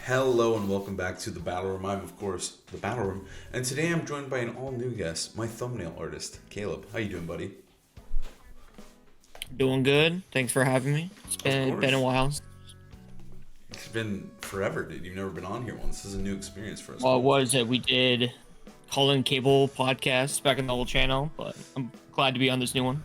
Hello and welcome back to the Battle Room. I'm, of course, the Battle Room, and today I'm joined by an all-new guest, my thumbnail artist, Caleb. How you doing, buddy? Doing good. Thanks for having me. It's Of been a course. while. It's been forever, dude. You've never been on here once. This is a new experience for us Well, both. what is it? We did Colin Cable podcast back in the old channel, but I'm glad to be on this new one.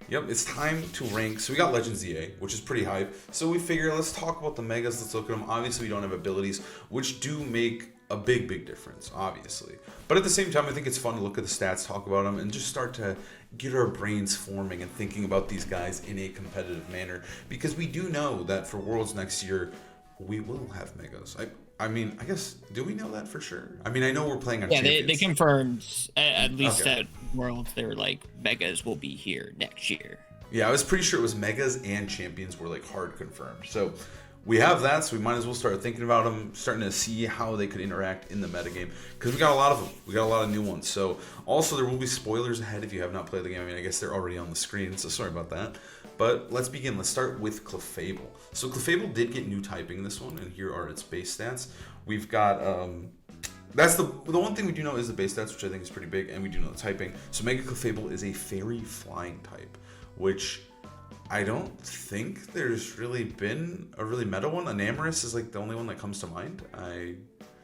Yep, it's time to rank. So we got Legends EA, which is pretty hype. So we figure let's talk about the Megas. Let's look at them. Obviously, we don't have abilities, which do make a big difference, obviously. But at the same time, I think it's fun to look at the stats, talk about them, and just start to get our brains forming and thinking about these guys in a competitive manner. Because we do know that for Worlds next year, we will have Megas. I mean, I guess, do we know that for sure? I mean, I know we're playing on Yeah, Champions. they confirmed at least Okay. at Worlds they were like Megas will be here next year. Yeah, I was pretty sure it was Megas and Champions were like hard confirmed. So we have that, so we might as well start thinking about them, starting to see how they could interact in the metagame. Because we got a lot of them. We got a lot of new ones. So also there will be spoilers ahead if you have not played the game. I mean, I guess they're already on the screen, so sorry about that. But let's begin. Let's start with Clefable. So Clefable did get new typing in this one, and here are its base stats. We've got that's the one thing we do know is the base stats, which I think is pretty big, and we do know the typing. So Mega Clefable is a fairy flying type, which I don't think there's really been a really meta one. Enamorous is like the only one that comes to mind.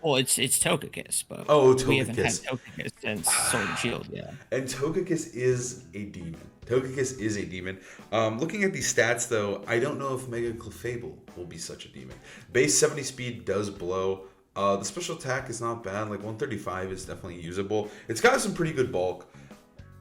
Well, it's Togekiss, but Oh, we haven't had Togekiss. Togekiss since Sword and Shield. Yeah. And Togekiss is a demon. Togekiss is a demon. Looking at these stats, though, I don't know if Mega Clefable will be such a demon. Base 70 speed does blow. The special attack is not bad. Like 135 is definitely usable. It's got some pretty good bulk.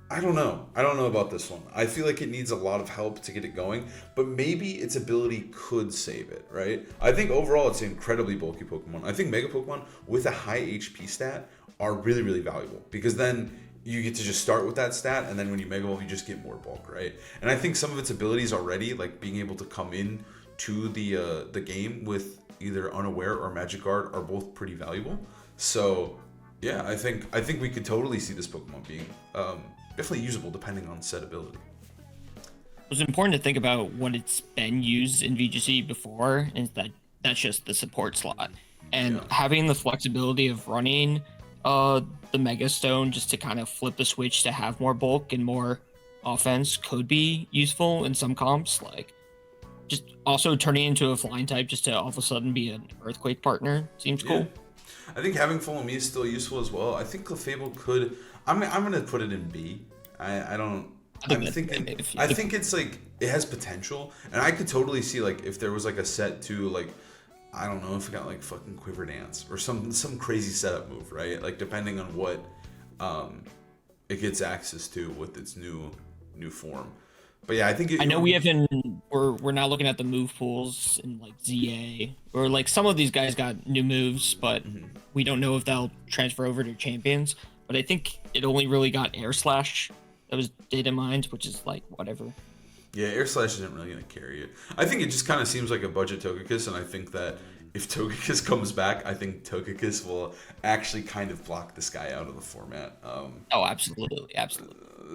I don't know. I don't know about this one. I feel like it needs a lot of help to get it going, but maybe its ability could save it, right? I think overall it's an incredibly bulky Pokemon. I think Mega Pokemon with a high HP stat are really valuable because then you get to just start with that stat, and then when you Mega Evolve, you just get more bulk, right? And I think some of its abilities already, like being able to come in to the game with either Unaware or Magic Guard, are both pretty valuable. So yeah, I think we could totally see this Pokemon being definitely usable depending on set ability. It was important to think about when it's been used in VGC before, and that's just the support slot. And Yeah. having the flexibility of running the Mega Stone just to kind of flip the switch to have more bulk and more offense could be useful in some comps. Like just also turning into a flying type just to all of a sudden be an earthquake partner seems Yeah. cool. I think having Follow Me is still useful as well. I think Clefable could. I'm gonna put it in B. I don't. I think I'm that's thinking. if, I if think it's like it has potential, and I could totally see like if there was like a set to like I don't know if it got like fucking Quiver Dance or some crazy setup move, right? Like depending on what it gets access to with its new form. But yeah, I think I know we haven't we're not looking at the move pools in like ZA or like some of these guys got new moves, but we don't know if they'll transfer over to champions. But I think it only really got Air Slash that was data mined, which is like whatever. Yeah, Air Slash isn't really going to carry it. I think it just kind of seems like a budget Togekiss, and I think that if Togekiss comes back, I think Togekiss will actually kind of block this guy out of the format. Oh, absolutely.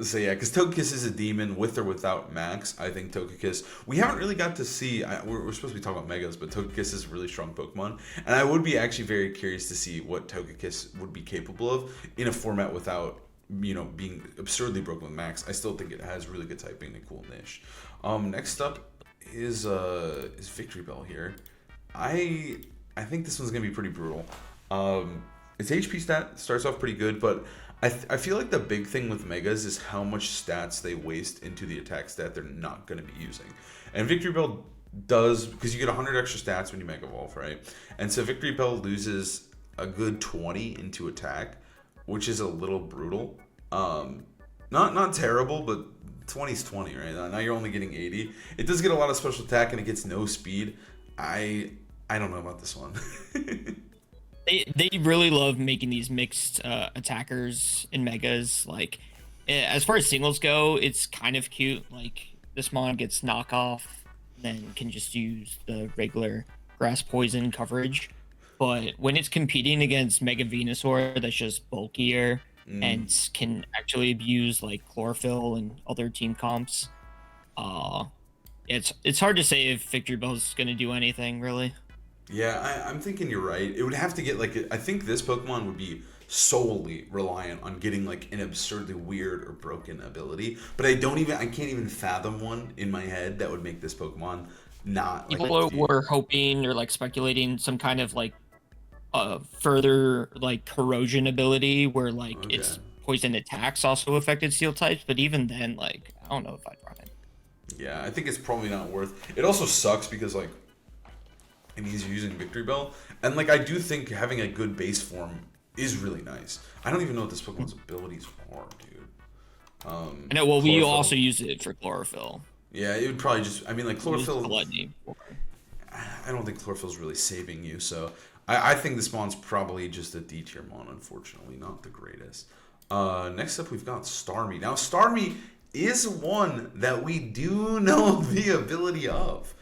So yeah, because Togekiss is a demon with or without Max. I think Togekiss. We haven't really got to see. We're supposed to be talking about Megas, but Togekiss is a really strong Pokemon, and I would be actually very curious to see what Togekiss would be capable of in a format without being absurdly broken with Max. I still think it has really good typing and a cool niche. Next up is Victreebel here. I think this one's gonna be pretty brutal. Its HP stat starts off pretty good, but I feel like the big thing with Megas is how much stats they waste into the attack stat they're not going to be using. And Victreebel does, because you get 100 extra stats when you Mega Evolve, right? And so Victreebel loses a good 20 into attack, which is a little brutal. Not terrible, but 20 is 20, right? Now you're only getting 80. It does get a lot of special attack, and it gets no speed. I don't know about this one. They really love making these mixed attackers in megas. Like as far as singles go, it's kind of cute. Like this mon gets knockoff, then can just use the regular grass poison coverage. But when it's competing against Mega Venusaur, that's just bulkier and can actually abuse like chlorophyll and other team comps. Uh, it's hard to say if Victory Bell's gonna do anything really. Yeah, I'm thinking you're right. It would have to get like I think this Pokemon would be solely reliant on getting like an absurdly weird or broken ability. But I can't even fathom one in my head that would make this Pokemon not like People the were hoping or like speculating some kind of like further like corrosion ability where like okay. its poison attacks also affected steel types, but even then, like I don't know if I'd run it. Yeah, I think it's probably not worth. It also sucks because like it means you're using Victreebel, and like I do think having a good base form is really nice. I don't even know what this Pokemon's abilities are, dude. I know. Well, we Chlorophyll. also use it for chlorophyll. Yeah, it would probably just. I mean, like We use chlorophyll. gluttony. I don't think chlorophyll's really saving you, so I think this mon's probably just a D tier mon, unfortunately, not the greatest. Next up, we've got Starmie. Now, Starmie is one that we do know the ability of,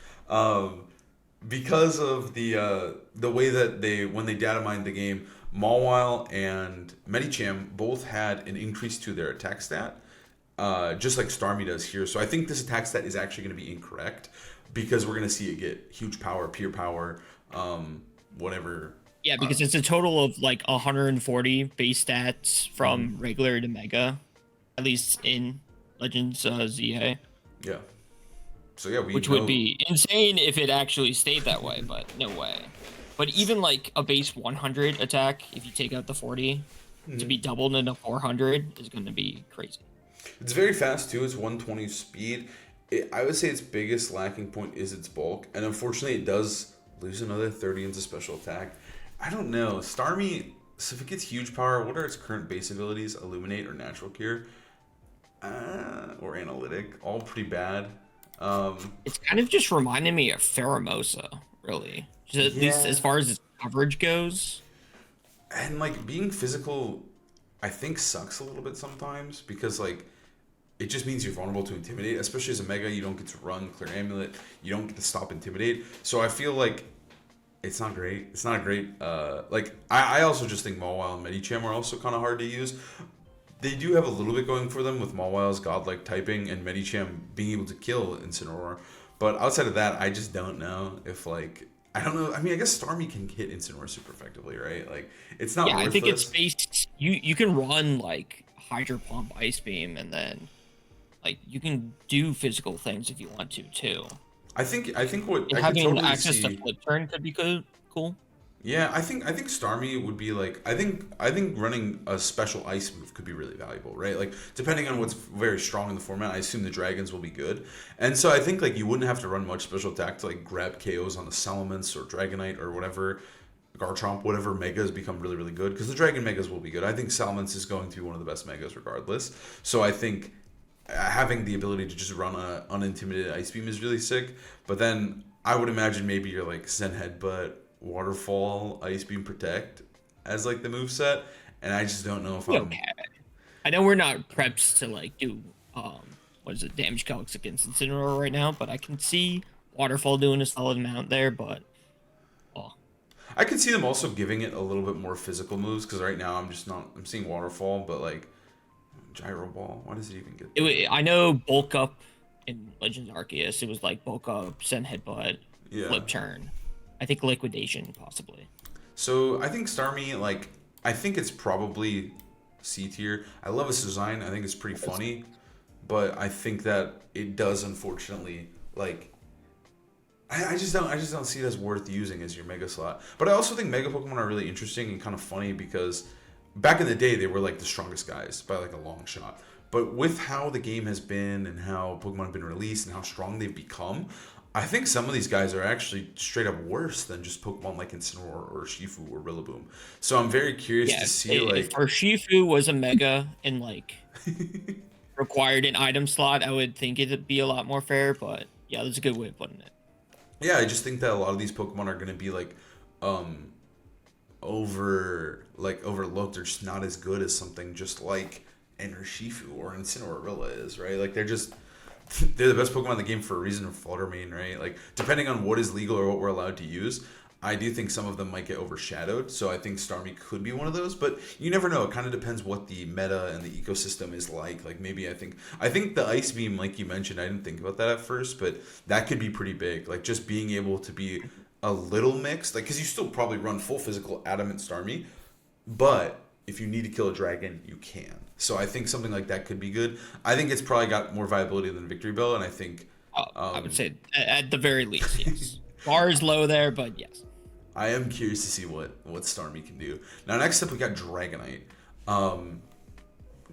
because of the way that when they data mined the game, Mawile and Medicham both had an increase to their attack stat, just like Starmie does here. So I think this attack stat is actually going to be incorrect because we're going to see it get huge power, pure power, whatever. Yeah, because it's a total of like 140 base stats from regular to mega, at least in Legends ZA, Yeah. So yeah, we which know. would be insane if it actually stayed that way, but no way. But even like a base 100 attack, if you take out the 40, to be doubled into 400 is going to be crazy. It's very fast too. It's 120 speed. I would say its biggest lacking point is its bulk, and unfortunately, it does lose another 30 into special attack. I don't know. Starmie, so if it gets huge power, what are its current base abilities? Illuminate or Natural Cure? Or Analytic? All pretty bad. It's kind of just reminding me of Pheromosa, really. Just at least Yeah. as far as its coverage goes. And like being physical, I think sucks a little bit sometimes because like it just means you're vulnerable to Intimidate, especially as a Mega. You don't get to run Clear Amulet. You don't get to stop Intimidate. So I feel like it's not great. It's not a great. Like I also just think Mawile and Medicham are also kind of hard to use. They do have a little bit going for them with Mawile's godlike typing and Medicham being able to kill Incineroar. But outside of that, I just don't know if like I don't know. I mean, I guess Starmie can hit Incineroar super effectively, right? Like it's not Yeah, I worthless. think it's based. You can run like Hydro Pump, Ice Beam, and then like you can do physical things if you want to too. I think what I could Having totally access to see. Flip Turn could be good. Cool. Yeah, I think Starmie would be like I think running a special ice move could be really valuable, right? Like depending on what's very strong in the format, I assume the dragons will be good. And so I think like you wouldn't have to run much special attack to like grab KOs on the Salamence or Dragonite or whatever, Garchomp, whatever megas become really really good because the Dragon megas will be good. I think Salamence is going to be one of the best megas regardless. So I think having the ability to just run a unintimidated ice beam is really sick. But then I would imagine maybe you're like Zen Headbutt, Waterfall, Ice Beam, Protect as like the move set, and I just don't know if Be I'm. okay. I know we're not preps to like do what is it, damage calcs against Incineroar right now, but I can see Waterfall doing a solid amount there. But oh, I could see them also giving it a little bit more physical moves because right now I'm just not. I'm seeing Waterfall, but like Gyro Ball. Why does it even get? I know bulk up in Legends Arceus. It was like bulk up, send headbutt, Yeah. flip turn. I think liquidation possibly. So I think Starmie, like, I think it's probably C tier. I love its design. I think it's pretty funny, but I think that it does unfortunately like. I just don't see it as worth using as your Mega slot. But I also think Mega Pokemon are really interesting and kind of funny because back in the day they were like the strongest guys by like a long shot. But with how the game has been and how Pokemon have been released and how strong they've become, I think some of these guys are actually straight up worse than just Pokemon like Incineroar or Shifu or Rillaboom. So I'm very curious Yeah, to see if like Urshifu was a mega and like required an item slot, I would think it'd be a lot more fair. But yeah, that's a good way of putting it. yeah, I just think that a lot of these Pokemon are gonna be like overlooked or just not as good as something just like an Urshifu or an Incineroar is, right? Like they're the best Pokemon in the game for a reason of Fluttermane, right? Like, depending on what is legal or what we're allowed to use, I do think some of them might get overshadowed. So I think Starmie could be one of those, but you never know. It kind of depends what the meta and the ecosystem is like. Like maybe I think the Ice Beam, like you mentioned, I didn't think about that at first, but that could be pretty big. Like just being able to be a little mixed, like because you still probably run full physical Adamant Starmie, but if you need to kill a dragon, you can. So I think something like that could be good. I think it's probably got more viability than Victreebel, and I think I would say at the very least, yes. Bar is low there, but yes. I am curious to see what Starmie can do. Now, next up, we got Dragonite.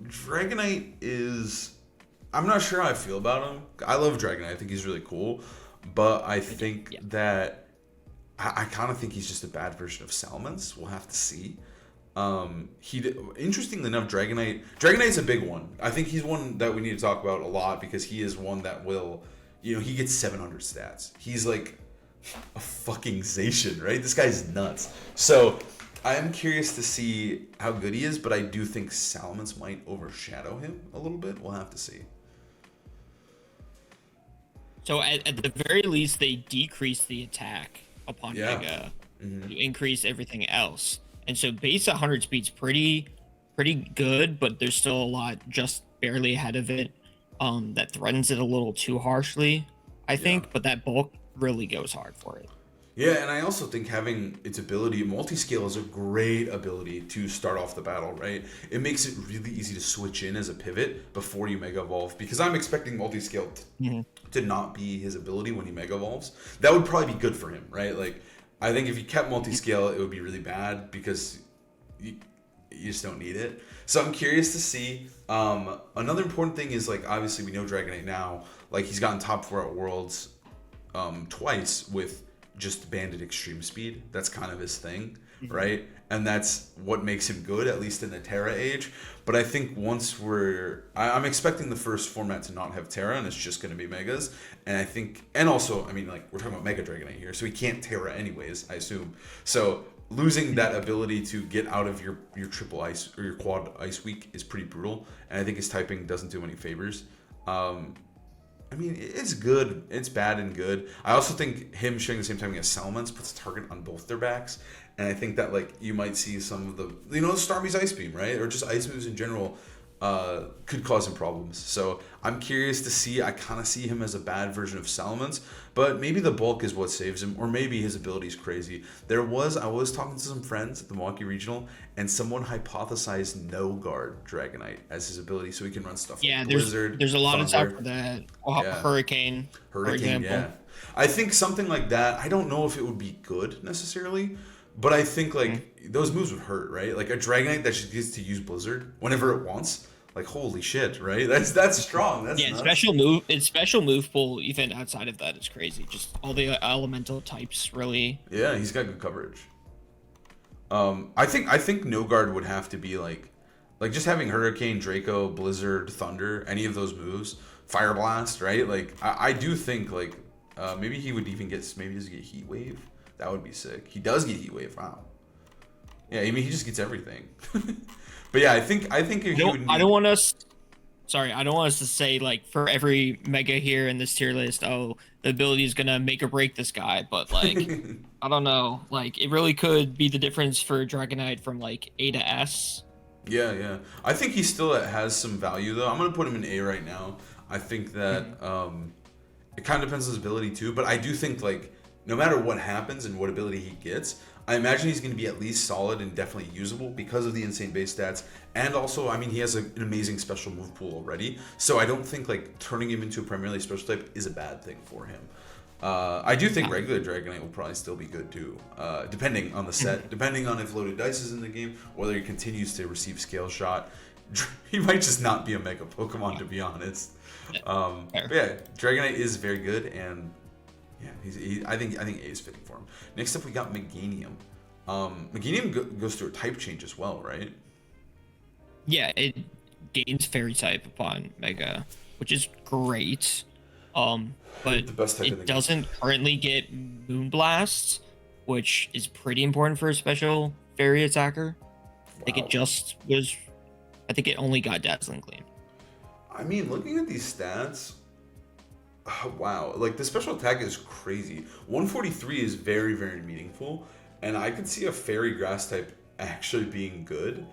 Dragonite is... I'm not sure how I feel about him. I love Dragonite. I think he's really cool. But I think that... I kind of think he's just a bad version of Salamence. We'll have to see. Interestingly enough, Dragonite's a big one. I think he's one that we need to talk about a lot because he is one that will... he gets 700 stats. He's like... a fucking Zacian, right? This guy's nuts. So I am curious to see how good he is, but I do think Salamence might overshadow him a little bit. We'll have to see. So at the very least, they decrease the attack upon Mega to increase everything else. And so base 100 speed's pretty good, but there's still a lot just barely ahead of it that threatens it a little too harshly, I think. But that bulk really goes hard for it. Yeah, and I also think having its ability, multi-scale is a great ability to start off the battle, right? It makes it really easy to switch in as a pivot before you Mega Evolve, because I'm expecting multi-scale to not be his ability when he Mega Evolves. That would probably be good for him, right? Like, I think if he kept multi-scale, it would be really bad because you just don't need it. So I'm curious to see. Another important thing is, like, obviously we know Dragonite now, like, he's gotten top 4 at Worlds twice with just banded extreme speed. That's kind of his thing, right? And that's what makes him good, at least in the Terra age. But I think once I'm expecting the first format to not have Terra, and it's just going to be Megas. And I think, and also, I mean, like, we're talking about Mega Dragonite here, so he can't Terra anyways, I assume. So losing that ability to get out of your triple ice or your quad ice week is pretty brutal. And I think his typing doesn't do any favors. I mean, it's good. It's bad and good. I also think him sharing the same timing as Salamence puts a target on both their backs. And I think that, like, you might see some of the, Starmie's Ice Beam, right? Or just ice moves in general could cause him problems. So I'm curious to see. I kind of see him as a bad version of Salamence, but maybe the bulk is what saves him, or maybe his ability is crazy. I was talking to some friends at the Milwaukee Regional, and someone hypothesized no guard Dragonite as his ability, so he can run stuff like Blizzard. There's a lot of stuff for that. Hurricane, for example. Yeah. I think something like that. I don't know if it would be good necessarily, but I think those moves would hurt, right? Like a Dragonite that just gets to use Blizzard whenever it wants. Like, holy shit, right? That's strong. That's nuts. Special move pool even outside of that is crazy. Just all the elemental types, really. Yeah, he's got good coverage. I think no guard would have to be like just having Hurricane, Draco, Blizzard, Thunder, any of those moves, Fire Blast, right? Like I do think maybe he would even get Heat Wave. That would be sick. He does get Heat Wave. Wow. Yeah, I mean he just gets everything. But yeah, I think if he would. I don't want us to say, like, for every Mega here in this tier list, the ability is gonna make or break this guy. But like, I don't know. Like, it really could be the difference for Dragonite from like A to S. Yeah. I think he still has some value though. I'm gonna put him in A right now. I think that it kind of depends on his ability too. But I do think, like, no matter what happens and what ability he gets, I imagine he's going to be at least solid and definitely usable because of the insane base stats. And also, I mean, he has an amazing special move pool already. So I don't think, like, turning him into a primarily special type is a bad thing for him. I do think regular Dragonite will probably still be good too, depending on the set, depending on if loaded dice is in the game, whether he continues to receive Scale Shot. He might just not be a Mega Pokemon, to be honest. But yeah, Dragonite is very good, and yeah, I think A is fitting for him. Next up, we got Meganium. Meganium goes through a type change as well, right? Yeah, it gains Fairy type upon Mega, which is great. But the best type it doesn't currently get Moonblast, which is pretty important for a special Fairy attacker. I think it only got Dazzling Gleam. I mean, looking at these stats, wow, like the special attack is crazy. 143 is very, very meaningful, and I could see a Fairy Grass type actually being good.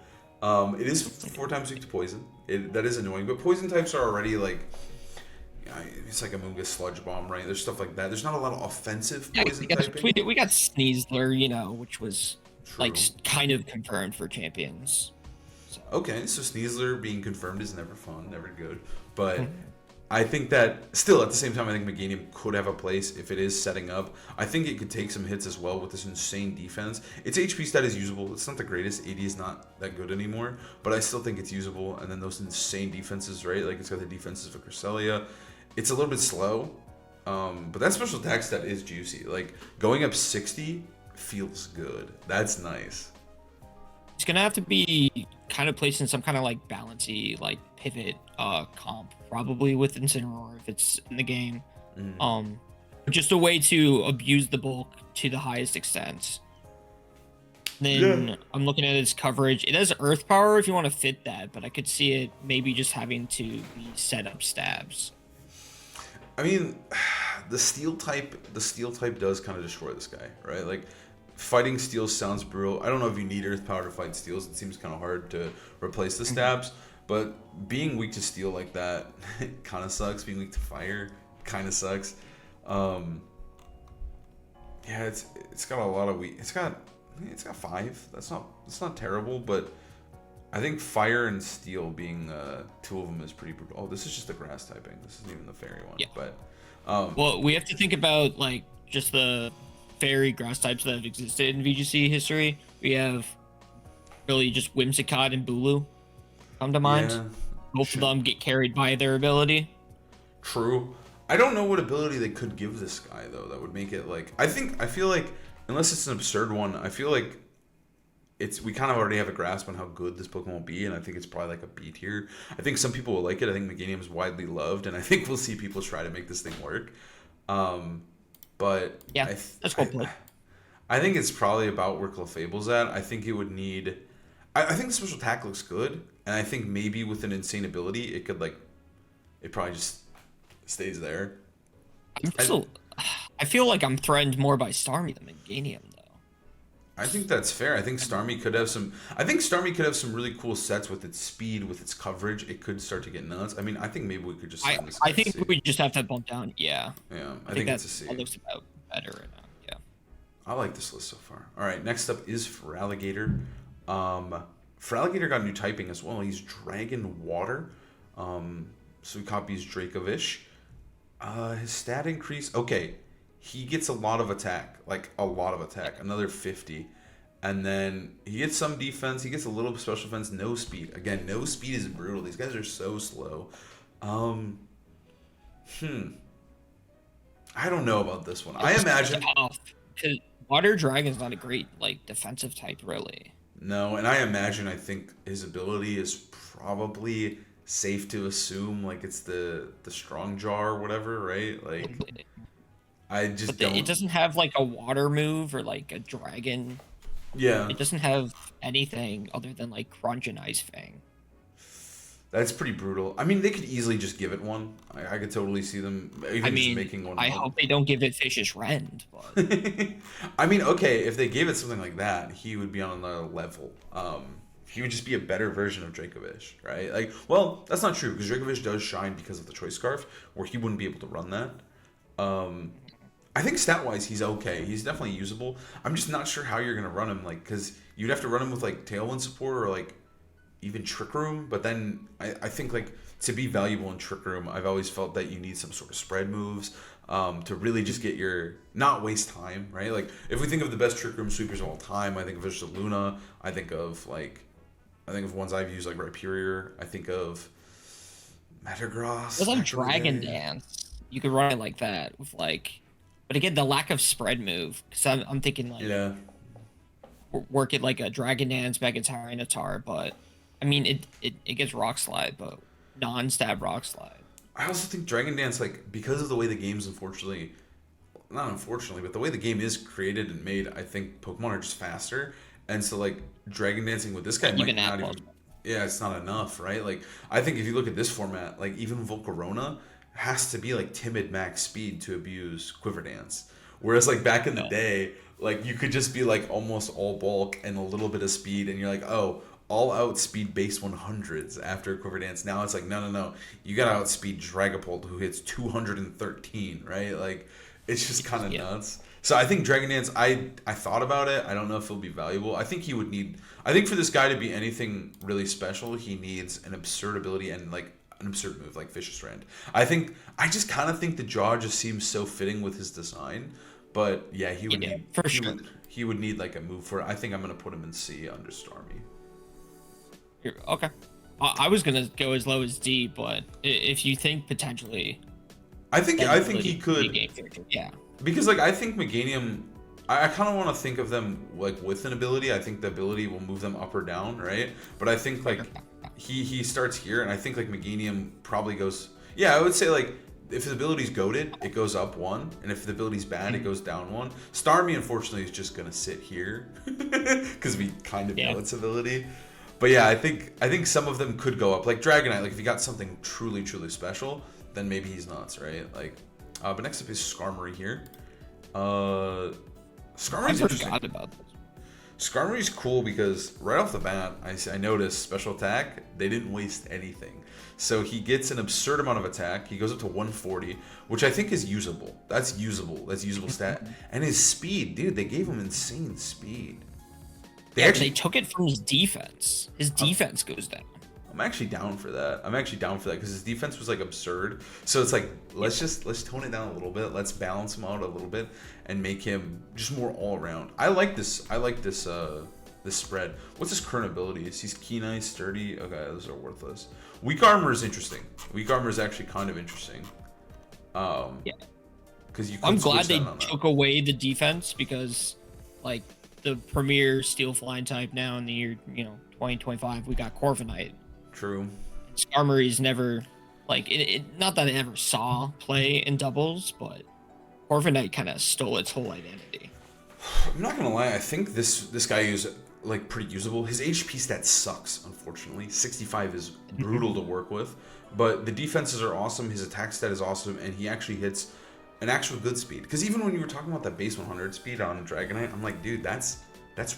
It is 4 times weak to poison. That is annoying, but poison types are already like, it's like a Moongus Sludge Bomb, right? There's stuff like that. There's not a lot of offensive Yeah, poison we, typing. we got Sneasler, which was like True. kind of confirmed for champions. So. Okay, so Sneasler being confirmed is never fun, never good. But Mhm. I think that still at the same time, I think Meganium could have a place if it is setting up. I think it could take some hits as well with this insane defense. Its HP stat is usable. It's not the greatest. 80 is not that good anymore, but I still think it's usable. And then those insane defenses, right? Like it's got the defenses of Cresselia. It's a little bit slow, but that special attack stat is juicy. Like going up 60 feels good. That's nice. It's gonna have to be kind of placed in some kind of like balancy, like pivot comp, probably with Incineroar if it's in the game. Just a way to abuse the bulk to the highest extent. Then I'm looking at its coverage. It has Earth Power if you want to fit that, but I could see it maybe just having to be set up stabs. I mean, the steel type does kind of destroy this guy, right? Like fighting steels sounds brutal. I don't know if you need earth power to fight steels. It seems kind of hard to replace the stabs, but being weak to steel like that kind of sucks. Being weak to fire kind of sucks. Yeah, it's got a lot of weak. It's got 5. That's not terrible, but I think fire and steel being 2 of them is pretty brutal. Oh, this is just the grass typing. This isn't even the fairy one. Yeah. But Well, we have to think about like just the fairy grass types that have existed in VGC history. We have really just Whimsicott and Bulu come to mind. yeah, Both of them get carried by their ability. true. I don't know what ability they could give this guy though that would make it like I feel like unless it's an absurd one, I feel like we kind of already have a grasp on how good this Pokemon will be, and I think it's probably like a B tier. I think some people will like it. I think Meganium is widely loved, and I think we'll see people try to make this thing work. But Yeah, that's well played. I think it's probably about where Clefable's at. I think it would need. I think the special attack looks good, and I think maybe with an insane ability, it could it probably just stays there. I feel like I'm threatened more by Starmie than Meganium, though. I think that's fair. I think Starmie could have some. I think Starmie could have some really cool sets with its speed, with its coverage. It could start to get nuts. I mean, I think maybe we could just. I think we just have to bump down. Yeah. Yeah, I think it's a C. That looks about better right now. Yeah. I like this list so far. All right, next up is Feraligatr. Feraligatr got new typing as well. He's Dragon Water. So he copies Dracovish. His stat increase. Okay. He gets a lot of attack, another 50. And then he gets some defense, he gets a little special defense, no speed. Again, no speed is brutal. These guys are so slow. I don't know about this one. I imagine because Water Dragon's not a great defensive type, really. No, and I think his ability is probably safe to assume it's the strong jar or whatever, right? I just don't. It doesn't have a water move or a dragon. Yeah. It doesn't have anything other than Crunch and Ice Fang. That's pretty brutal. I mean, they could easily just give it one. I could totally see them even just making one. I hope they don't give it Vicious Rend. But... I mean, okay, if they gave it something like that, he would be on another level. He would just be a better version of Dracovish, right? Well, that's not true because Dracovish does shine because of the Choice Scarf, where he wouldn't be able to run that. I think stat-wise, he's okay. He's definitely usable. I'm just not sure how you're going to run him, because you'd have to run him with, Tailwind support or, even Trick Room. But then I think, to be valuable in Trick Room, I've always felt that you need some sort of spread moves to really just get not waste time, right? If we think of the best Trick Room sweepers of all time, I think of Luna. I think of, ones I've used, Rhyperior. I think of Metagross. There's Dragon Dance. You could run it like that with, But again, the lack of spread move, because I'm thinking yeah, work it like a Dragon Dance, Mega Tyranitar, but I mean it gets Rock Slide, but non-stab Rock Slide. I also think Dragon Dance, because of the way the game's but the way the game is created and made, I think Pokemon are just faster, and so Dragon Dancing with this guy might not even. Yeah, it's not enough, right? I think if you look at this format, even Volcarona has to be timid max speed to abuse Quiver Dance, whereas back in the day, you could just be almost all bulk and a little bit of speed, and you're all outspeed base 100s after Quiver Dance. Now it's like, no. You got to outspeed Dragapult, who hits 213, right? Like, it's just kind of nuts. So I think Dragon Dance, I thought about it. I don't know if it'll be valuable. I think for this guy to be anything really special, he needs an absurd ability and like an absurd move like Vicious Rend. I just kind of think the jaw just seems so fitting with his design. But yeah, he would need like a move for it. I think I'm gonna put him in C under Starmie. Okay. I was gonna go as low as D, but if you think potentially, I think he could. Yeah. Because like I think Meganium, I kind of want to think of them like with an ability. I think the ability will move them up or down, right? But I think like he starts here, and I think like Meganium probably goes. Yeah, I would say like if the ability's goated, it goes up 1, and if the ability's bad, it goes down 1. Starmie, unfortunately, is just gonna sit here because we kind of know its ability. But yeah, I think some of them could go up. Like Dragonite, like if you got something truly special, then maybe he's nuts, right? Like, but next up is Skarmory here. Skarmory's interesting. I forgot about this. Skarmory's cool because right off the bat, I noticed special attack, they didn't waste anything. So he gets an absurd amount of attack. He goes up to 140, which I think is usable. That's usable stat. And his speed, dude, they gave him insane speed. They took it from his defense. His defense goes down. I'm actually down for that. Because his defense was like absurd. So it's like let's tone it down a little bit. Let's balance him out a little bit and make him just more all around. I like this this spread. What's his current abilities? He's Keen Eye, Sturdy. Okay, those are worthless. Weak Armor is interesting. Weak Armor is actually kind of interesting. Because I'm glad they took away the defense because, like, the premier Steel Flying type now in the year 2025, we got Corviknight. True. Skarmory's never, like, not that I ever saw play in doubles, but Corviknight kind of stole its whole identity. I'm not gonna lie, I think this guy is like pretty usable. His HP stat sucks, unfortunately. 65 is brutal to work with, but the defenses are awesome. His attack stat is awesome, and he actually hits an actual good speed. Because even when you were talking about that base 100 speed on Dragonite, I'm like, dude, that's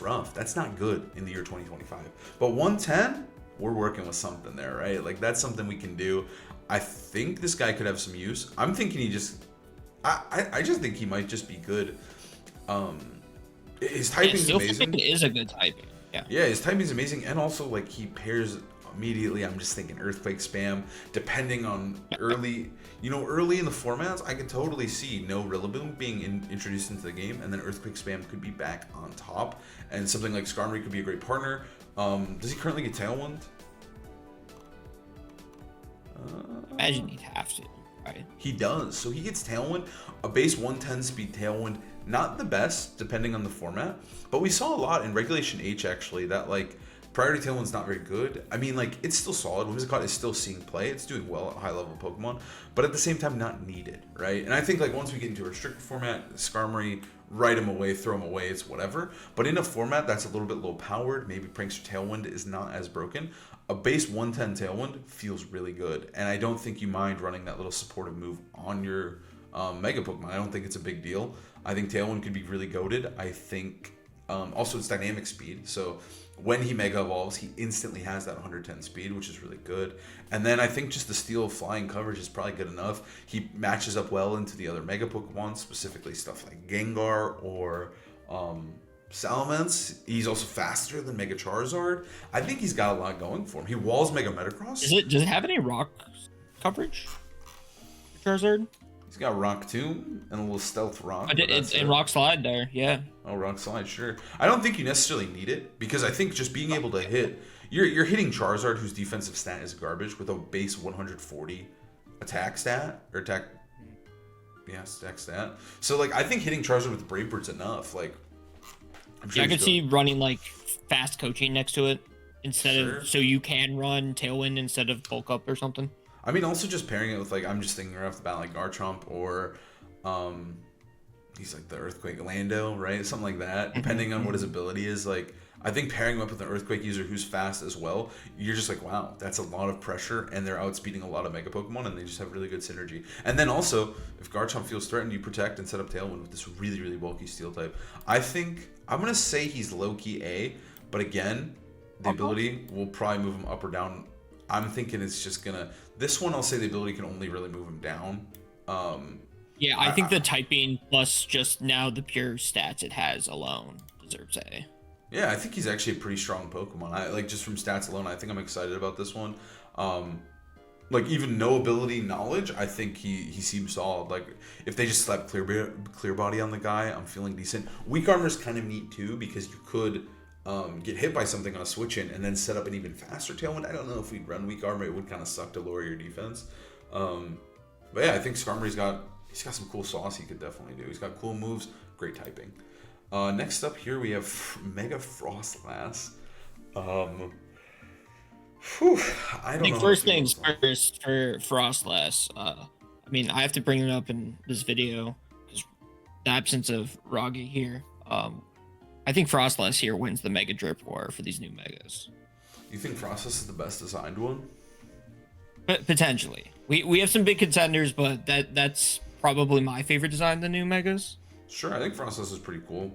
rough. That's not good in the year 2025. But 110, we're working with something there, right? Like that's something we can do. I think this guy could have some use. I'm thinking I just think he might just be good. His typing's amazing. It is a good typing. Yeah, his typing's amazing, and also like he pairs immediately. I'm just thinking Earthquake spam, depending on early in the formats. I can totally see no Rillaboom being introduced into the game, and then Earthquake spam could be back on top, and something like Skarmory could be a great partner. Does he currently get Tailwind? Imagine he'd have to, right? He does. So he gets Tailwind, a base 110 speed Tailwind. Not the best, depending on the format, but we saw a lot in Regulation H, actually, that, like, Priority Tailwind's not very good. I mean, like, it's still solid. Whimsicott is still seeing play. It's doing well at high-level Pokemon, but at the same time, not needed, right? And I think, like, once we get into a restricted format, Skarmory, write him away, throw him away, it's whatever. But in a format that's a little bit low-powered, maybe Prankster Tailwind is not as broken, a base 110 Tailwind feels really good, and I don't think you mind running that little supportive move on your Mega Pokemon. I don't think it's a big deal. I think Tailwind could be really goated. I think also it's dynamic speed. So when he Mega Evolves, he instantly has that 110 speed, which is really good. And then I think just the Steel Flying coverage is probably good enough. He matches up well into the other Mega Pokemon, specifically stuff like Gengar or Salamence. He's also faster than Mega Charizard. I think he's got a lot going for him. He walls Mega Metagross. Does it have any rock coverage? Charizard? He's got Rock Tomb and a little Stealth Rock. It's in Rock Slide there, yeah. Oh, Rock Slide, sure. I don't think you necessarily need it, because I think just being able to hit... You're hitting Charizard, whose defensive stat is garbage, with a base 140 attack stat. Or attack... Yeah, attack stat. So, like, I think hitting Charizard with Brave Bird's enough. Like, I'm sure I could see running, like, fast coaching next to it, instead of... So you can run Tailwind instead of Bulk Up or something. I mean, also just pairing it with, like, I'm just thinking right off the bat, like Garchomp or, he's like the Earthquake Lando, right? Something like that, depending on what his ability is. Like, I think pairing him up with an Earthquake user who's fast as well, you're just like, wow, that's a lot of pressure, and they're outspeeding a lot of Mega Pokemon, and they just have really good synergy. And then also, if Garchomp feels threatened, you protect and set up Tailwind with this really, really bulky Steel type. I think, I'm going to say he's low-key A, but again, the ability will probably move him up or down. I'm thinking it's just gonna. This one, I'll say the ability can only really move him down. Yeah, I think the typing plus just now the pure stats it has alone deserves A. Yeah, I think he's actually a pretty strong Pokemon. I like just from stats alone. I think I'm excited about this one. Like even no ability knowledge, I think he seems solid. Like if they just slap clear body on the guy, I'm feeling decent. Weak armor is kind of neat too because you could get hit by something on a switch in and then set up an even faster tailwind. I don't know if we'd run weak armor; it would kind of suck to lower your defense. But yeah, I think Skarmory's got some cool sauce he could definitely do. He's got cool moves, great typing. Next up here we have Mega Froslass. I don't know. First things first for Froslass. I mean, I have to bring it up in this video because the absence of Ragi here. I think Froslass here wins the Mega Drip War for these new Megas. You think Froslass is the best designed one? Potentially. We have some big contenders, but that's probably my favorite design of the new Megas. Sure, I think Froslass is pretty cool.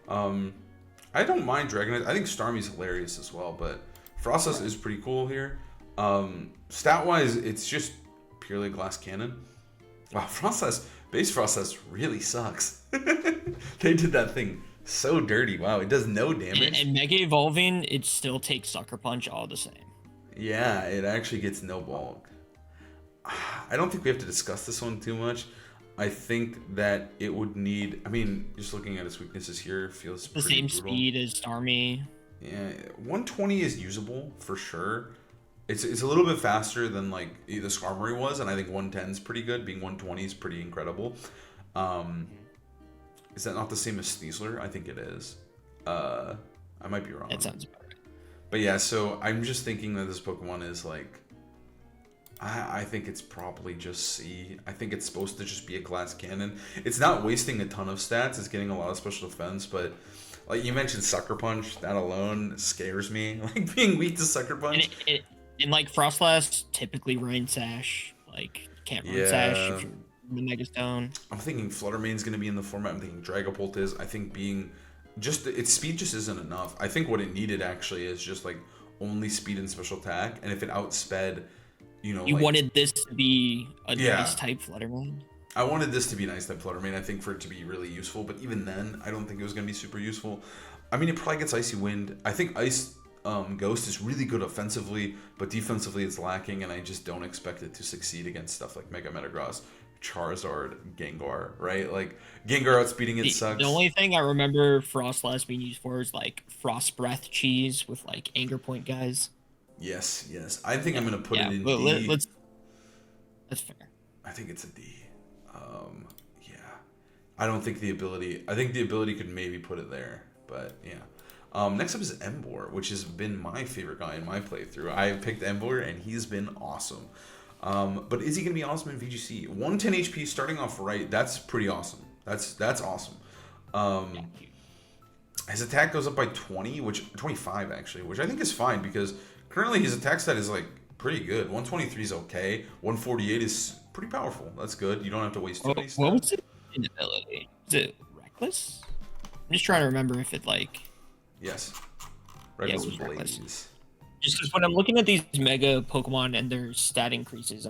I don't mind Dragonite. I think Starmie's hilarious as well, but Froslass is pretty cool here. Stat-wise, it's just purely a glass cannon. Wow, base Froslass really sucks. They did that thing so dirty. Wow, it does no damage. And Mega Evolving, it still takes Sucker Punch all the same. Yeah, it actually gets no bulk. I don't think we have to discuss this one too much. I think that it would need. I mean, just looking at its weaknesses here, feels the pretty same brutal. speed as Starmie. Yeah, 120 is usable for sure. It's a little bit faster than like the Skarmory was, and I think 110 is pretty good. Being 120 is pretty incredible. Is that not the same as Sneasler? I think it is. I might be wrong. That sounds about right. But yeah, so I'm just thinking that this Pokemon is like. I think it's probably just C. I think it's supposed to just be a glass cannon. It's not wasting a ton of stats. It's getting a lot of special defense, but like you mentioned, Sucker Punch. That alone scares me. Like being weak to Sucker Punch. And like Froslass, typically Rain Sash. Like can't Rain Sash if you're in the Mega Stone. I'm thinking Fluttermane's going to be in the format. I'm thinking Dragapult is. I think being just its speed just isn't enough. I think what it needed actually is just like only speed and special attack, and if it outsped. You like, wanted this to be a nice type Fluttermane? I wanted this to be a nice type Fluttermane, I think, for it to be really useful. But even then, I don't think it was going to be super useful. I mean, it probably gets Icy Wind. I think Ice Ghost is really good offensively, but defensively it's lacking, and I just don't expect it to succeed against stuff like Mega Metagross, Charizard, Gengar, right? Like, Gengar outspeeding it sucks. The only thing I remember Froslass being used for is, like, Frost Breath Cheese with, like, Anger Point guys. Yes. I think I'm going to put it in D. That's fair. I think it's a D. Yeah. I don't think the ability... I think the ability could maybe put it there, but yeah. Next up is Emboar, which has been my favorite guy in my playthrough. I picked Emboar, and he's been awesome. But is he going to be awesome in VGC? 110 HP starting off right. That's pretty awesome. That's awesome. His attack goes up by 25 actually, which I think is fine because currently his attack stat is like pretty good. 123 is okay. 148 is pretty powerful. That's good. You don't have to waste too many stats. What was it in ability? Is it Reckless? I'm just trying to remember if it like. Yes. Reckless was Blaze. Just because when I'm looking at these Mega Pokemon and their stat increases,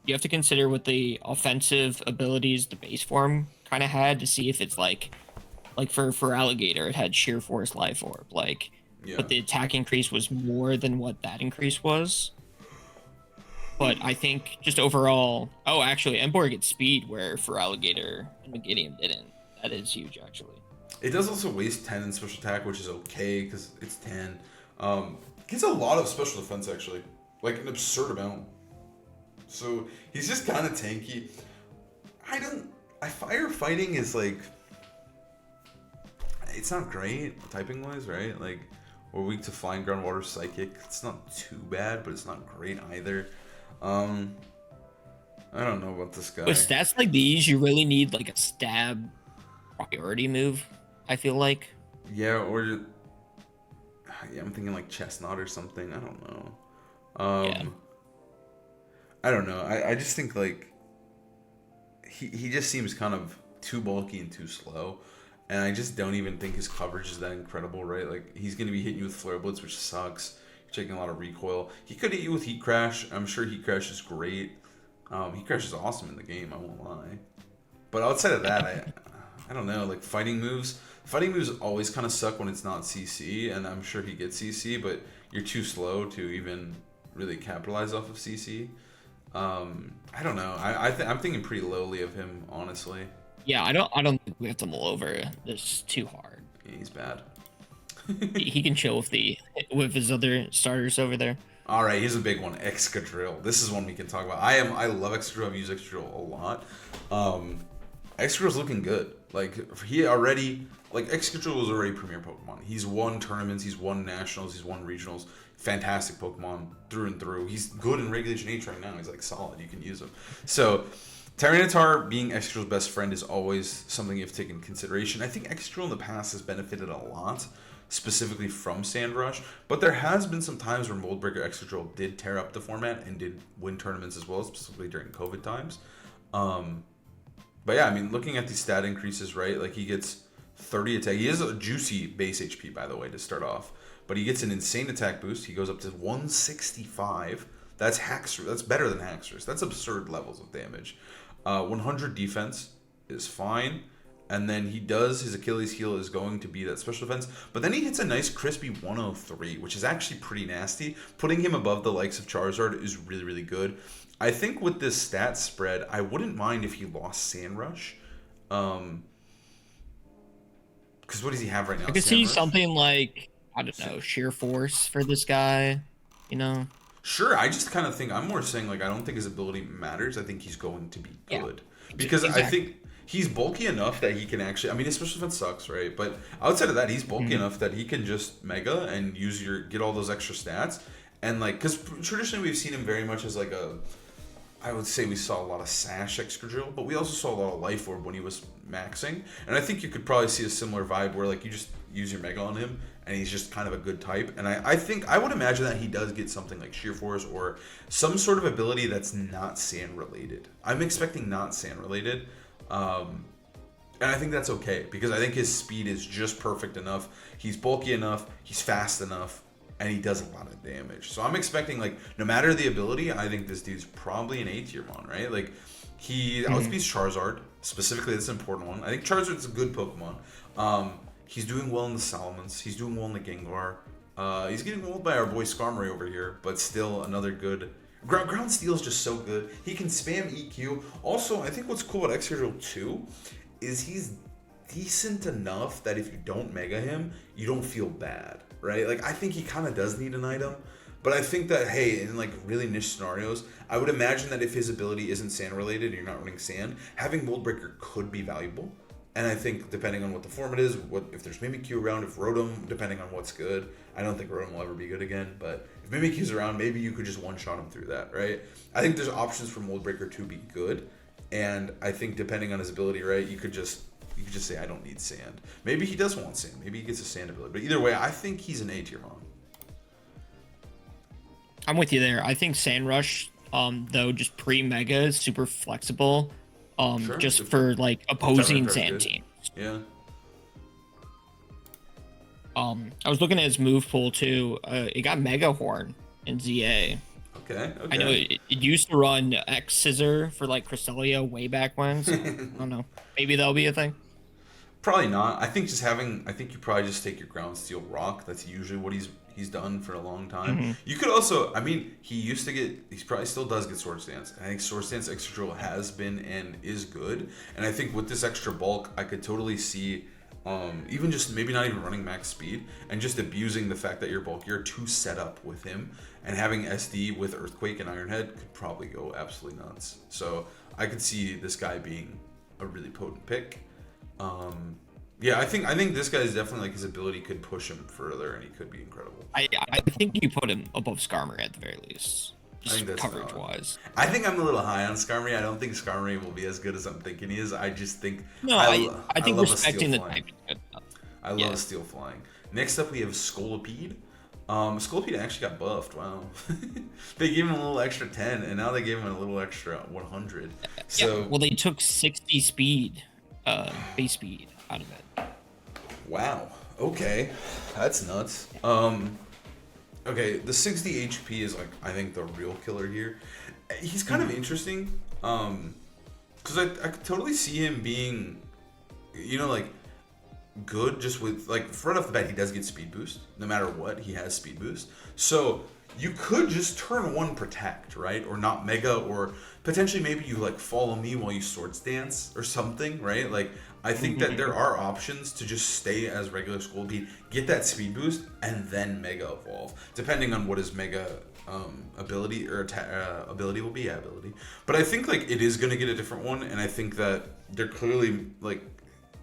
you have to consider what the offensive abilities the base form kind of had to see if it's like for Feraligatr, it had Sheer Force Life Orb, but the attack increase was more than what that increase was. But I think just overall, actually, Emboar gets speed where Feraligatr and Meganium didn't. That is huge, actually. It does also waste 10 in special attack, which is okay because it's 10. Gets a lot of special defense actually, like an absurd amount. So he's just kind of tanky. Firefighting is like. It's not great typing wise, right? Like, we're weak to flying, ground, water, psychic. It's not too bad, but it's not great either. I don't know about this guy. With stats like these, you really need like a stab priority move, I feel like. Yeah, or I'm thinking like Chesnaught or something. I don't know. I don't know. I just think like he just seems kind of too bulky and too slow. and I just don't even think his coverage is that incredible, right? Like, he's going to be hitting you with Flare Blitz, which sucks. You're taking a lot of recoil. He could hit you with Heat Crash. I'm sure Heat Crash is great. Heat Crash is awesome in the game, I won't lie. But outside of that, I don't know, like, fighting moves always kind of suck when it's not CC, and I'm sure he gets CC, but you're too slow to even really capitalize off of CC. I don't know. I'm thinking pretty lowly of him, honestly. Yeah, I don't think we have to mull over. It's too hard. Yeah, he's bad. He can chill with his other starters over there. All right, here's a big one. Excadrill. This is one we can talk about. I love Excadrill. I've used Excadrill a lot. Excadrill's looking good. Like, Excadrill was already premier Pokemon. He's won tournaments, he's won nationals, he's won regionals. Fantastic Pokemon through and through. He's good in Regulation H right now. He's like solid. You can use him. So, Tyranitar being Excadrill's best friend is always something you have to take into consideration. I think Excadrill in the past has benefited a lot, specifically from Sandrush, but there has been some times where Moldbreaker Excadrill did tear up the format and did win tournaments as well, specifically during COVID times. But yeah, I mean, looking at these stat increases, right? Like, he gets 30 attack. He has a juicy base HP, by the way, to start off. But he gets an insane attack boost. He goes up to 165. That's Haxorus. That's better than Haxorus. That's absurd levels of damage. 100 defense is fine. And then he does, his Achilles heel is going to be that special defense. But then he hits a nice crispy 103, which is actually pretty nasty. Putting him above the likes of Charizard is really, really good. I think with this stat spread, I wouldn't mind if he lost Sandrush. Because what does he have right now? I could see something like, I don't know, sheer force for this guy, you know? Sure, I just kind of think, I'm more saying, like, I don't think his ability matters. I think he's going to be good. Yeah, because exactly. I think he's bulky enough that he can actually, I mean, especially if it sucks, right? But outside of that, he's bulky enough that he can just Mega and get all those extra stats. And, like, because traditionally we've seen him very much as, like, I would say we saw a lot of Sash Excadrill, but we also saw a lot of Life Orb when he was maxing. And I think you could probably see a similar vibe where, like, you just use your Mega on him, and he's just kind of a good type. And I think, I would imagine that he does get something like Sheer Force or some sort of ability that's not Sand-related. I'm expecting not Sand-related. And I think that's okay, because I think his speed is just perfect enough. He's bulky enough, he's fast enough, and he does a lot of damage. So I'm expecting, like, no matter the ability, I think this dude's probably an A-tier mon, right? Like, he outspeeds Charizard. Specifically, that's an important one. I think Charizard's a good Pokemon. He's doing well in the Salamence. He's doing well in the Gengar. He's getting walled by our boy Skarmory over here, but still another good... Ground Steel is just so good. He can spam EQ. Also, I think what's cool about Excadrill too is he's decent enough that if you don't Mega him, you don't feel bad. Right? Like, I think he kind of does need an item, but I think that, hey, in, like, really niche scenarios, I would imagine that if his ability isn't Sand related and you're not running Sand, having Moldbreaker could be valuable. And I think depending on what the format is, if there's Mimikyu around, if Rotom, depending on what's good, I don't think Rotom will ever be good again, but if Mimikyu's around, maybe you could just one-shot him through that, right? I think there's options for Moldbreaker to be good, and I think depending on his ability, right, you could just say, I don't need Sand. Maybe he does want Sand. Maybe he gets a Sand ability. But either way, I think he's an A-tier mon. I'm with you there. I think Sandrush, though, just pre-Mega is super flexible, sure. Just for, like, opposing Sand teams. Yeah. I was looking at his move pool, too. It got Mega Horn in ZA. Okay. I know it used to run X Scissor for, like, Cresselia way back when. So, I don't know. Maybe that'll be a thing. Probably not. I think you probably just take your Ground Steel Rock. That's usually what he's done for a long time. You could also, I mean, he probably still does get Swords Dance. I think Swords Dance Excadrill has been and is good. And I think with this extra bulk, I could totally see even just maybe not even running max speed and just abusing the fact that you're bulkier to set up with him, and having SD with Earthquake and Iron Head could probably go absolutely nuts. So I could see this guy being a really potent pick. Yeah, I think this guy is definitely, like, his ability could push him further, and he could be incredible. I think you put him above Skarmory at the very least, just coverage wise. I think I'm a little high on Skarmory. I don't think Skarmory will be as good as I'm thinking he is. I just think I think respecting the type is good enough. I love Steel Flying. Next up, we have Scolipede. Scolipede actually got buffed. Wow. They gave him a little extra 10, and now they gave him a little extra 100. So well, they took 60 speed, base speed out of it. Wow. Okay. That's nuts. Okay, the 60 HP is like I think the real killer here. He's kind of interesting. Because I could totally see him being, like good just with like right off the bat he does get speed boost no matter what, he has speed boost, so you could just turn one protect, right, or not mega, or potentially maybe you like follow me while you swords dance or something, right? Like I think that there are options to just stay as regular Scolipede, get that speed boost, and then mega evolve depending on what his mega ability or ability will be. Yeah, ability. But I think like it is going to get a different one, and I think that they're clearly like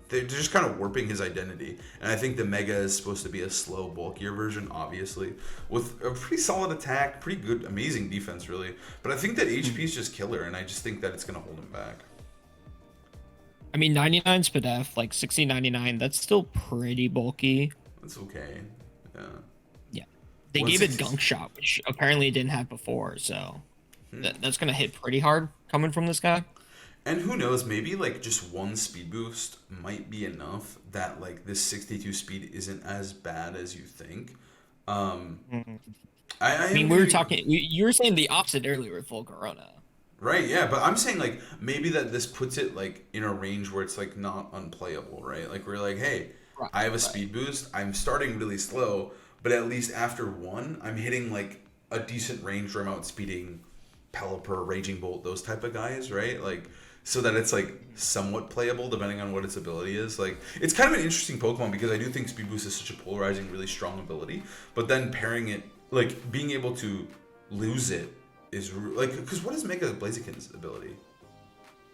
they're just kind of warping his identity. And I think the Mega is supposed to be a slow, bulkier version, obviously, with a pretty solid attack, pretty good, amazing defense, really. But I think that HP is just killer, and I just think that it's going to hold him back. I mean, 99 SPDF, like 60-99, that's still pretty bulky. That's okay. Yeah. Yeah. They gave it Gunk Shot, which apparently it didn't have before, so that's going to hit pretty hard coming from this guy. And who knows, maybe like just one speed boost might be enough that like this 62 speed isn't as bad as you think. I mean, we were talking, you were saying the opposite earlier with Volcarona. Right, yeah, but I'm saying like maybe that this puts it like in a range where it's like not unplayable, right? Like we're like, hey, I have a speed boost, I'm starting really slow, but at least after one, I'm hitting like a decent range where I'm outspeeding Pelipper, Raging Bolt, those type of guys, right? Like, so that it's like somewhat playable depending on what its ability is. Like, it's kind of an interesting Pokemon because I do think Speed Boost is such a polarizing, really strong ability. But then pairing it, like being able to lose it is like, because what is Mega Blaziken's ability?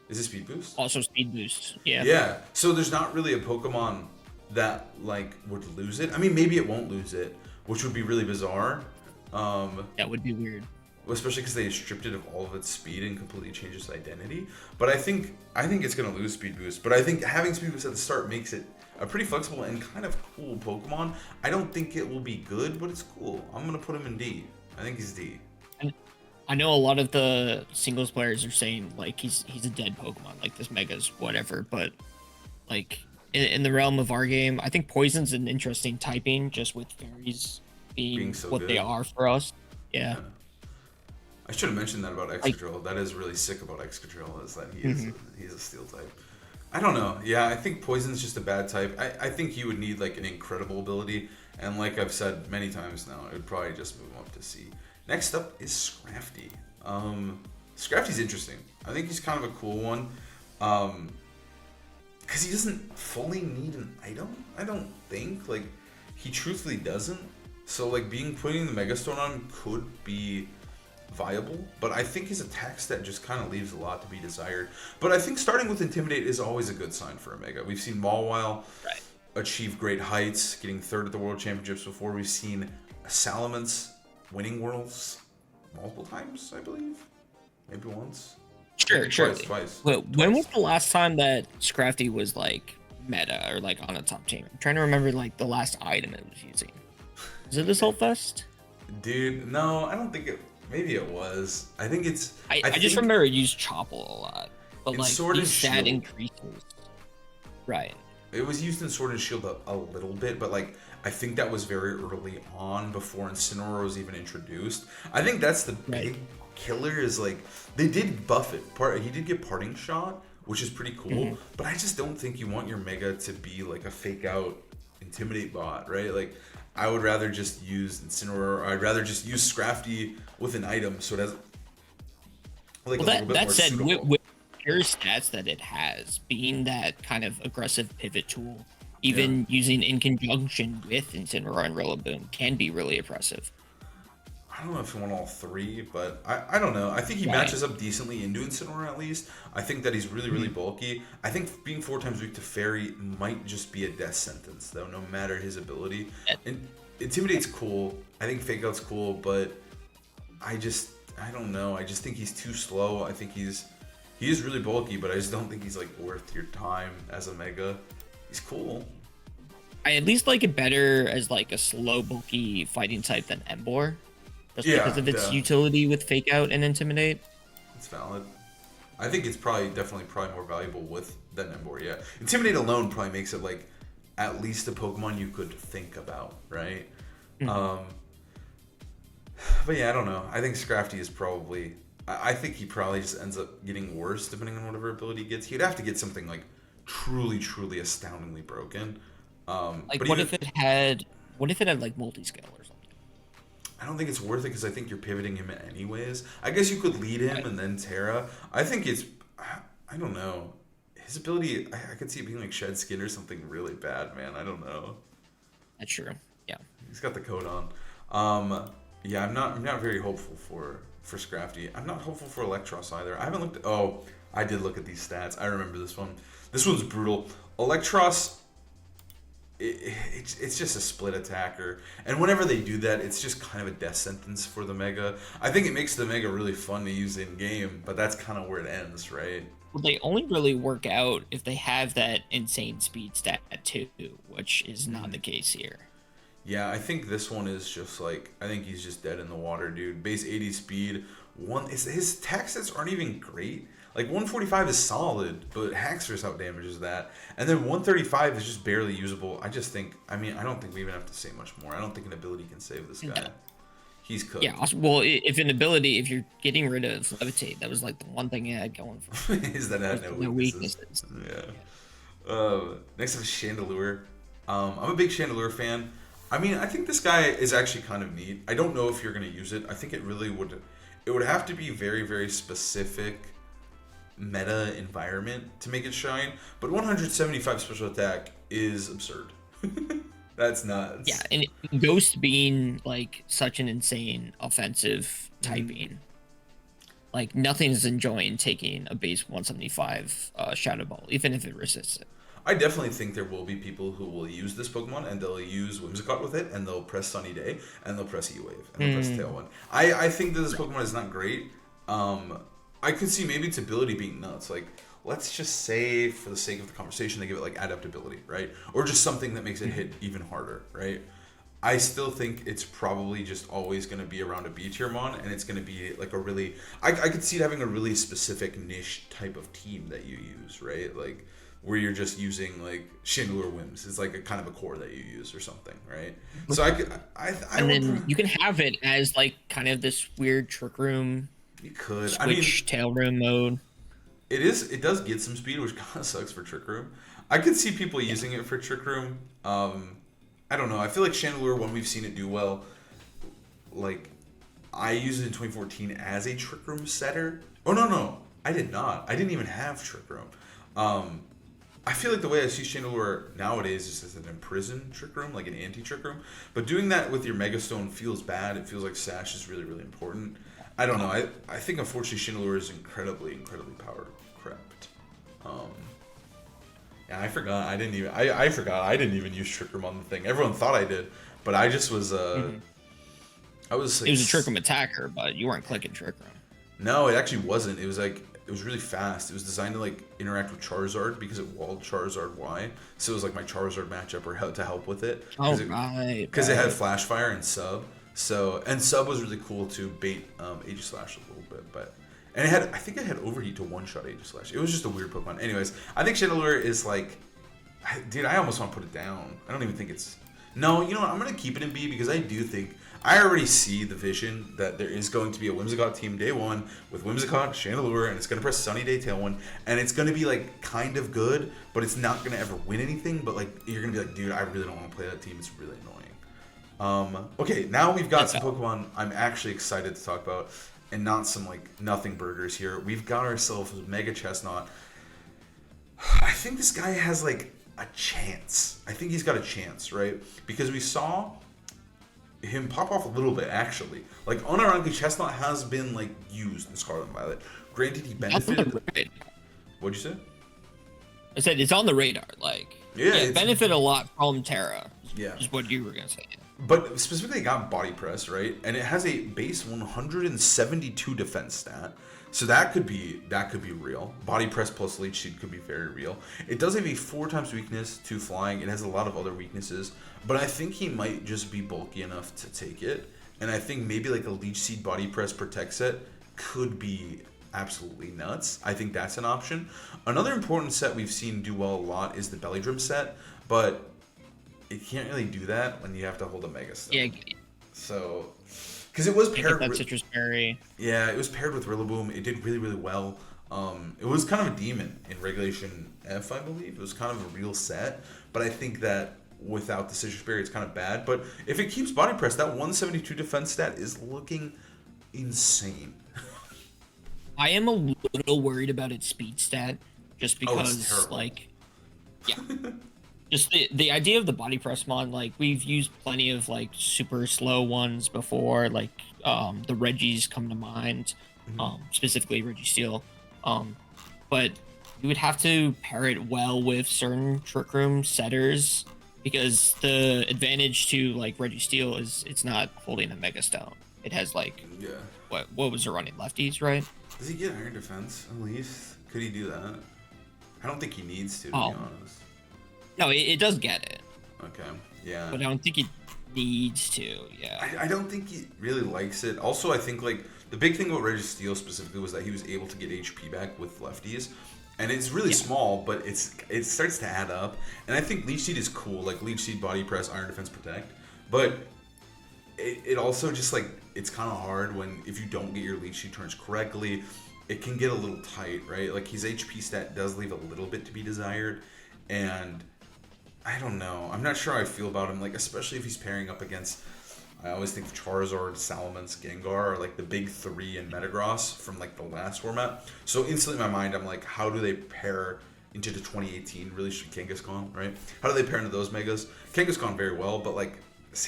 Is it Speed Boost? Also Speed Boost, yeah. Yeah, so there's not really a Pokemon that like would lose it. I mean, maybe it won't lose it, which would be really bizarre. That would be weird. Especially because they stripped it of all of its speed and completely changed its identity. But I think it's going to lose Speed Boost. But I think having Speed Boost at the start makes it a pretty flexible and kind of cool Pokemon. I don't think it will be good, but it's cool. I'm going to put him in D. I think he's D. And I know a lot of the singles players are saying, like, he's a dead Pokemon, like this Mega's whatever. But, like, in the realm of our game, I think Poison's an interesting typing, just with fairies being so what good. They are for us. Yeah. I should have mentioned that about Excadrill. That is really sick about Excadrill, is that he's a steel type. I don't know. Yeah, I think Poison's just a bad type. I think he would need like an incredible ability, and like I've said many times now, it would probably just move him up to C. Next up is Scrafty. Scrafty's interesting. I think he's kind of a cool one, because he doesn't fully need an item. I don't think, like, he truthfully doesn't. So like putting the Megastone on him could be viable, but I think his attack stat just kind of leaves a lot to be desired. But I think starting with Intimidate is always a good sign for a Mega. We've seen Mawile achieve great heights, getting third at the World Championships before. We've seen Salamence winning Worlds multiple times, I believe. Maybe once. Sure. Twice. When was the last time that Scrafty was like meta or like on a top team? I'm trying to remember like the last item it was using. Is it this whole fest? Dude, no, I don't think it. Maybe it was. I think it's. I just remember it used Chopple a lot, but like Sword and stat Shield increases. Right. It was used in Sword and Shield a little bit, but like I think that was very early on before Incineroar was even introduced. I think that's the big killer. Is like they did buff it. He did get Parting Shot, which is pretty cool. But I just don't think you want your Mega to be like a fake out Intimidate bot, right? Like. I would rather just use Incineroar, or I'd rather just use Scrafty with an item so it has like a little bit more suitable. With pure stats that it has, being that kind of aggressive pivot tool, even using in conjunction with Incineroar and Rillaboom can be really impressive. I don't know if you want all three, but I don't know. I think he matches up decently into Incineroar at least. I think that he's really, really bulky. I think being 4 times weak to Fairy might just be a death sentence, though, no matter his ability. And Intimidate's cool. I think Fake Out's cool, but I don't know. I just think he's too slow. I think he is really bulky, but I just don't think he's like worth your time as a Mega. He's cool. I at least like it better as like a slow, bulky fighting type than Emboar. Just because of its utility with Fake Out and Intimidate. It's valid. I think it's definitely more valuable than Emboar, yeah. Intimidate alone probably makes it like at least a Pokemon you could think about, right? But yeah, I don't know. I think Scrafty is probably. I think he probably just ends up getting worse depending on whatever ability he gets. He'd have to get something like truly, truly astoundingly broken. Like, but what even, if it had? What if it had like multi-scale or something? I don't think it's worth it because I think you're pivoting him anyways. I guess you could lead him and then Terra. I think it's. I don't know. His ability, I could see it being like Shed Skin or something really bad, man. I don't know. That's true. Yeah. He's got the coat on. Yeah, I'm not very hopeful for Scrafty. I'm not hopeful for Eelektross either. I haven't looked at, I did look at these stats. I remember this one. This one's brutal. Eelektross, it's just a split attacker. And whenever they do that, it's just kind of a death sentence for the Mega. I think it makes the Mega really fun to use in game, but that's kind of where it ends, right? Well, they only really work out if they have that insane speed stat too, which is not the case here. Yeah, I think this one is just like, I think he's just dead in the water, dude. Base 80 speed. His attack stats aren't even great. Like 145 is solid, but Haxorus outdamages that. And then 135 is just barely usable. I don't think we even have to say much more. I don't think an ability can save this guy. No. He's cooked. Yeah, well, if you're getting rid of Levitate, that was like the one thing it had going for it. Is that it had no weaknesses. Yeah. Next up is Chandelure. I'm a big Chandelure fan. I mean, I think this guy is actually kind of neat. I don't know if you're going to use it. I think it would have to be very, very specific meta environment to make it shine. But 175 special attack is absurd. That's nuts. Yeah, and Ghost being like such an insane offensive typing, like nothing's enjoying taking a base 175 Shadow Ball, even if it resists it. I definitely think there will be people who will use this Pokemon and they'll use Whimsicott with it and they'll press Sunny Day and they'll press E-Wave and they'll press Tailwind. I think that this Pokemon is not great. I could see maybe its ability being nuts. Like, let's just say for the sake of the conversation, they give it like adaptability, right? Or just something that makes it hit even harder, right? I still think it's probably just always going to be around a B tier mon, and it's going to be like a really... I could see it having a really specific niche type of team that you use, right? Like, where you're just using like Chandelure Whims. It's like a kind of a core that you use or something, right? So you can have it as like kind of this weird Trick Room. You could Switch Tail Room mode. It does get some speed, which kind of sucks for Trick Room. I could see people using it for Trick Room. I don't know. I feel like Chandelure, when we've seen it do well, like I used it in 2014 as a Trick Room setter. Oh no, I did not. I didn't even have Trick Room. I feel like the way I see Chandelure nowadays is as an imprisoned Trick Room, like an anti-Trick Room. But doing that with your Mega Stone feels bad. It feels like Sash is really, really important. I don't know. I think unfortunately Chandelure is incredibly, incredibly power crept. Yeah, I forgot. I forgot. I didn't even use Trick Room on the thing. Everyone thought I did, but I just was. I was. Like, it was a Trick Room attacker, but you weren't clicking Trick Room. No, it actually wasn't. It was like. It was really fast. It was designed to like interact with Charizard because it walled Charizard Y. So it was like my Charizard matchup or to help with it. Because it had Flash Fire and Sub. And Sub was really cool to bait Aegislash a little bit, and I think it had Overheat to one-shot Aegislash. It was just a weird Pokemon. Anyways, I think Chandelure is like, dude, I almost want to put it down. I don't even think it's. No, you know what? I'm gonna keep it in B because I do think. I already see the vision that there is going to be a Whimsicott team day one with Whimsicott, Chandelure, and it's going to press Sunny Day Tailwind, and it's going to be like kind of good, but it's not going to ever win anything. But like you're going to be like, dude, I really don't want to play that team. It's really annoying. Okay, now we've got some Pokemon I'm actually excited to talk about, and not some like nothing burgers here. We've got ourselves a Mega Chesnaught. I think this guy has like a chance. I think he's got a chance, right? Because we saw him pop off a little bit, actually. Like, unironically, Chesnaught has been, like, used in Scarlet and Violet. Granted, he benefited... What'd you say? I said it's on the radar, like... Yeah, it benefit a lot from Terra. Yeah. Is what you were going to say. But specifically, it got Body Press, right? And it has a base 172 defense stat. So that could be real. Body Press plus Leech Seed could be very real. It does have a 4 times weakness to flying. It has a lot of other weaknesses. But I think he might just be bulky enough to take it. And I think maybe like a Leech Seed Body Press Protect set could be absolutely nuts. I think that's an option. Another important set we've seen do well a lot is the Belly Drum set. But it can't really do that when you have to hold a Mega Stone. Yeah, So, because it was get paired that with citrus berry. yeah, it was paired with Rillaboom. It did really really well. It was kind of a demon in Regulation F, I believe. It was kind of a real set, but I think that without the Citrus Berry, it's kind of bad. But if it keeps Body Press, that 172 defense stat is looking insane. I am a little worried about its speed stat, just Oh, it's because, terrible. like, yeah, just the idea of the body press mod. Like, we've used plenty of like super slow ones before, like the Reggies come to mind, specifically Registeel. But you would have to pair it well with certain Trick Room setters, because the advantage to like Registeel is it's not holding a Mega Stone. It has like Yeah. what was it running, lefties, right? Does he get Iron Defense at least? Could he do that? I don't think he needs to be Oh. honest. No, it does get it, Okay. Yeah. but I don't think it needs to. Yeah. I don't think he really likes it. Also, I think like the big thing about Registeel specifically was that he was able to get HP back with lefties, and it's really small, but it starts to add up. And I think Leech Seed is cool, like Leech Seed, Body Press, Iron Defense, Protect. But it also just like it's kind of hard when if you don't get your Leech Seed turns correctly, it can get a little tight, right? Like his HP stat does leave a little bit to be desired, and I don't know. I'm not sure how I feel about him, like especially if he's pairing up against. I always think of Charizard, Salamence, Gengar are like the big three in Metagross from like the last format. So instantly in my mind, I'm like, how do they pair into the 2018? Really, should Kangaskhan, right? How do they pair into those Megas? Kangaskhan very well, but like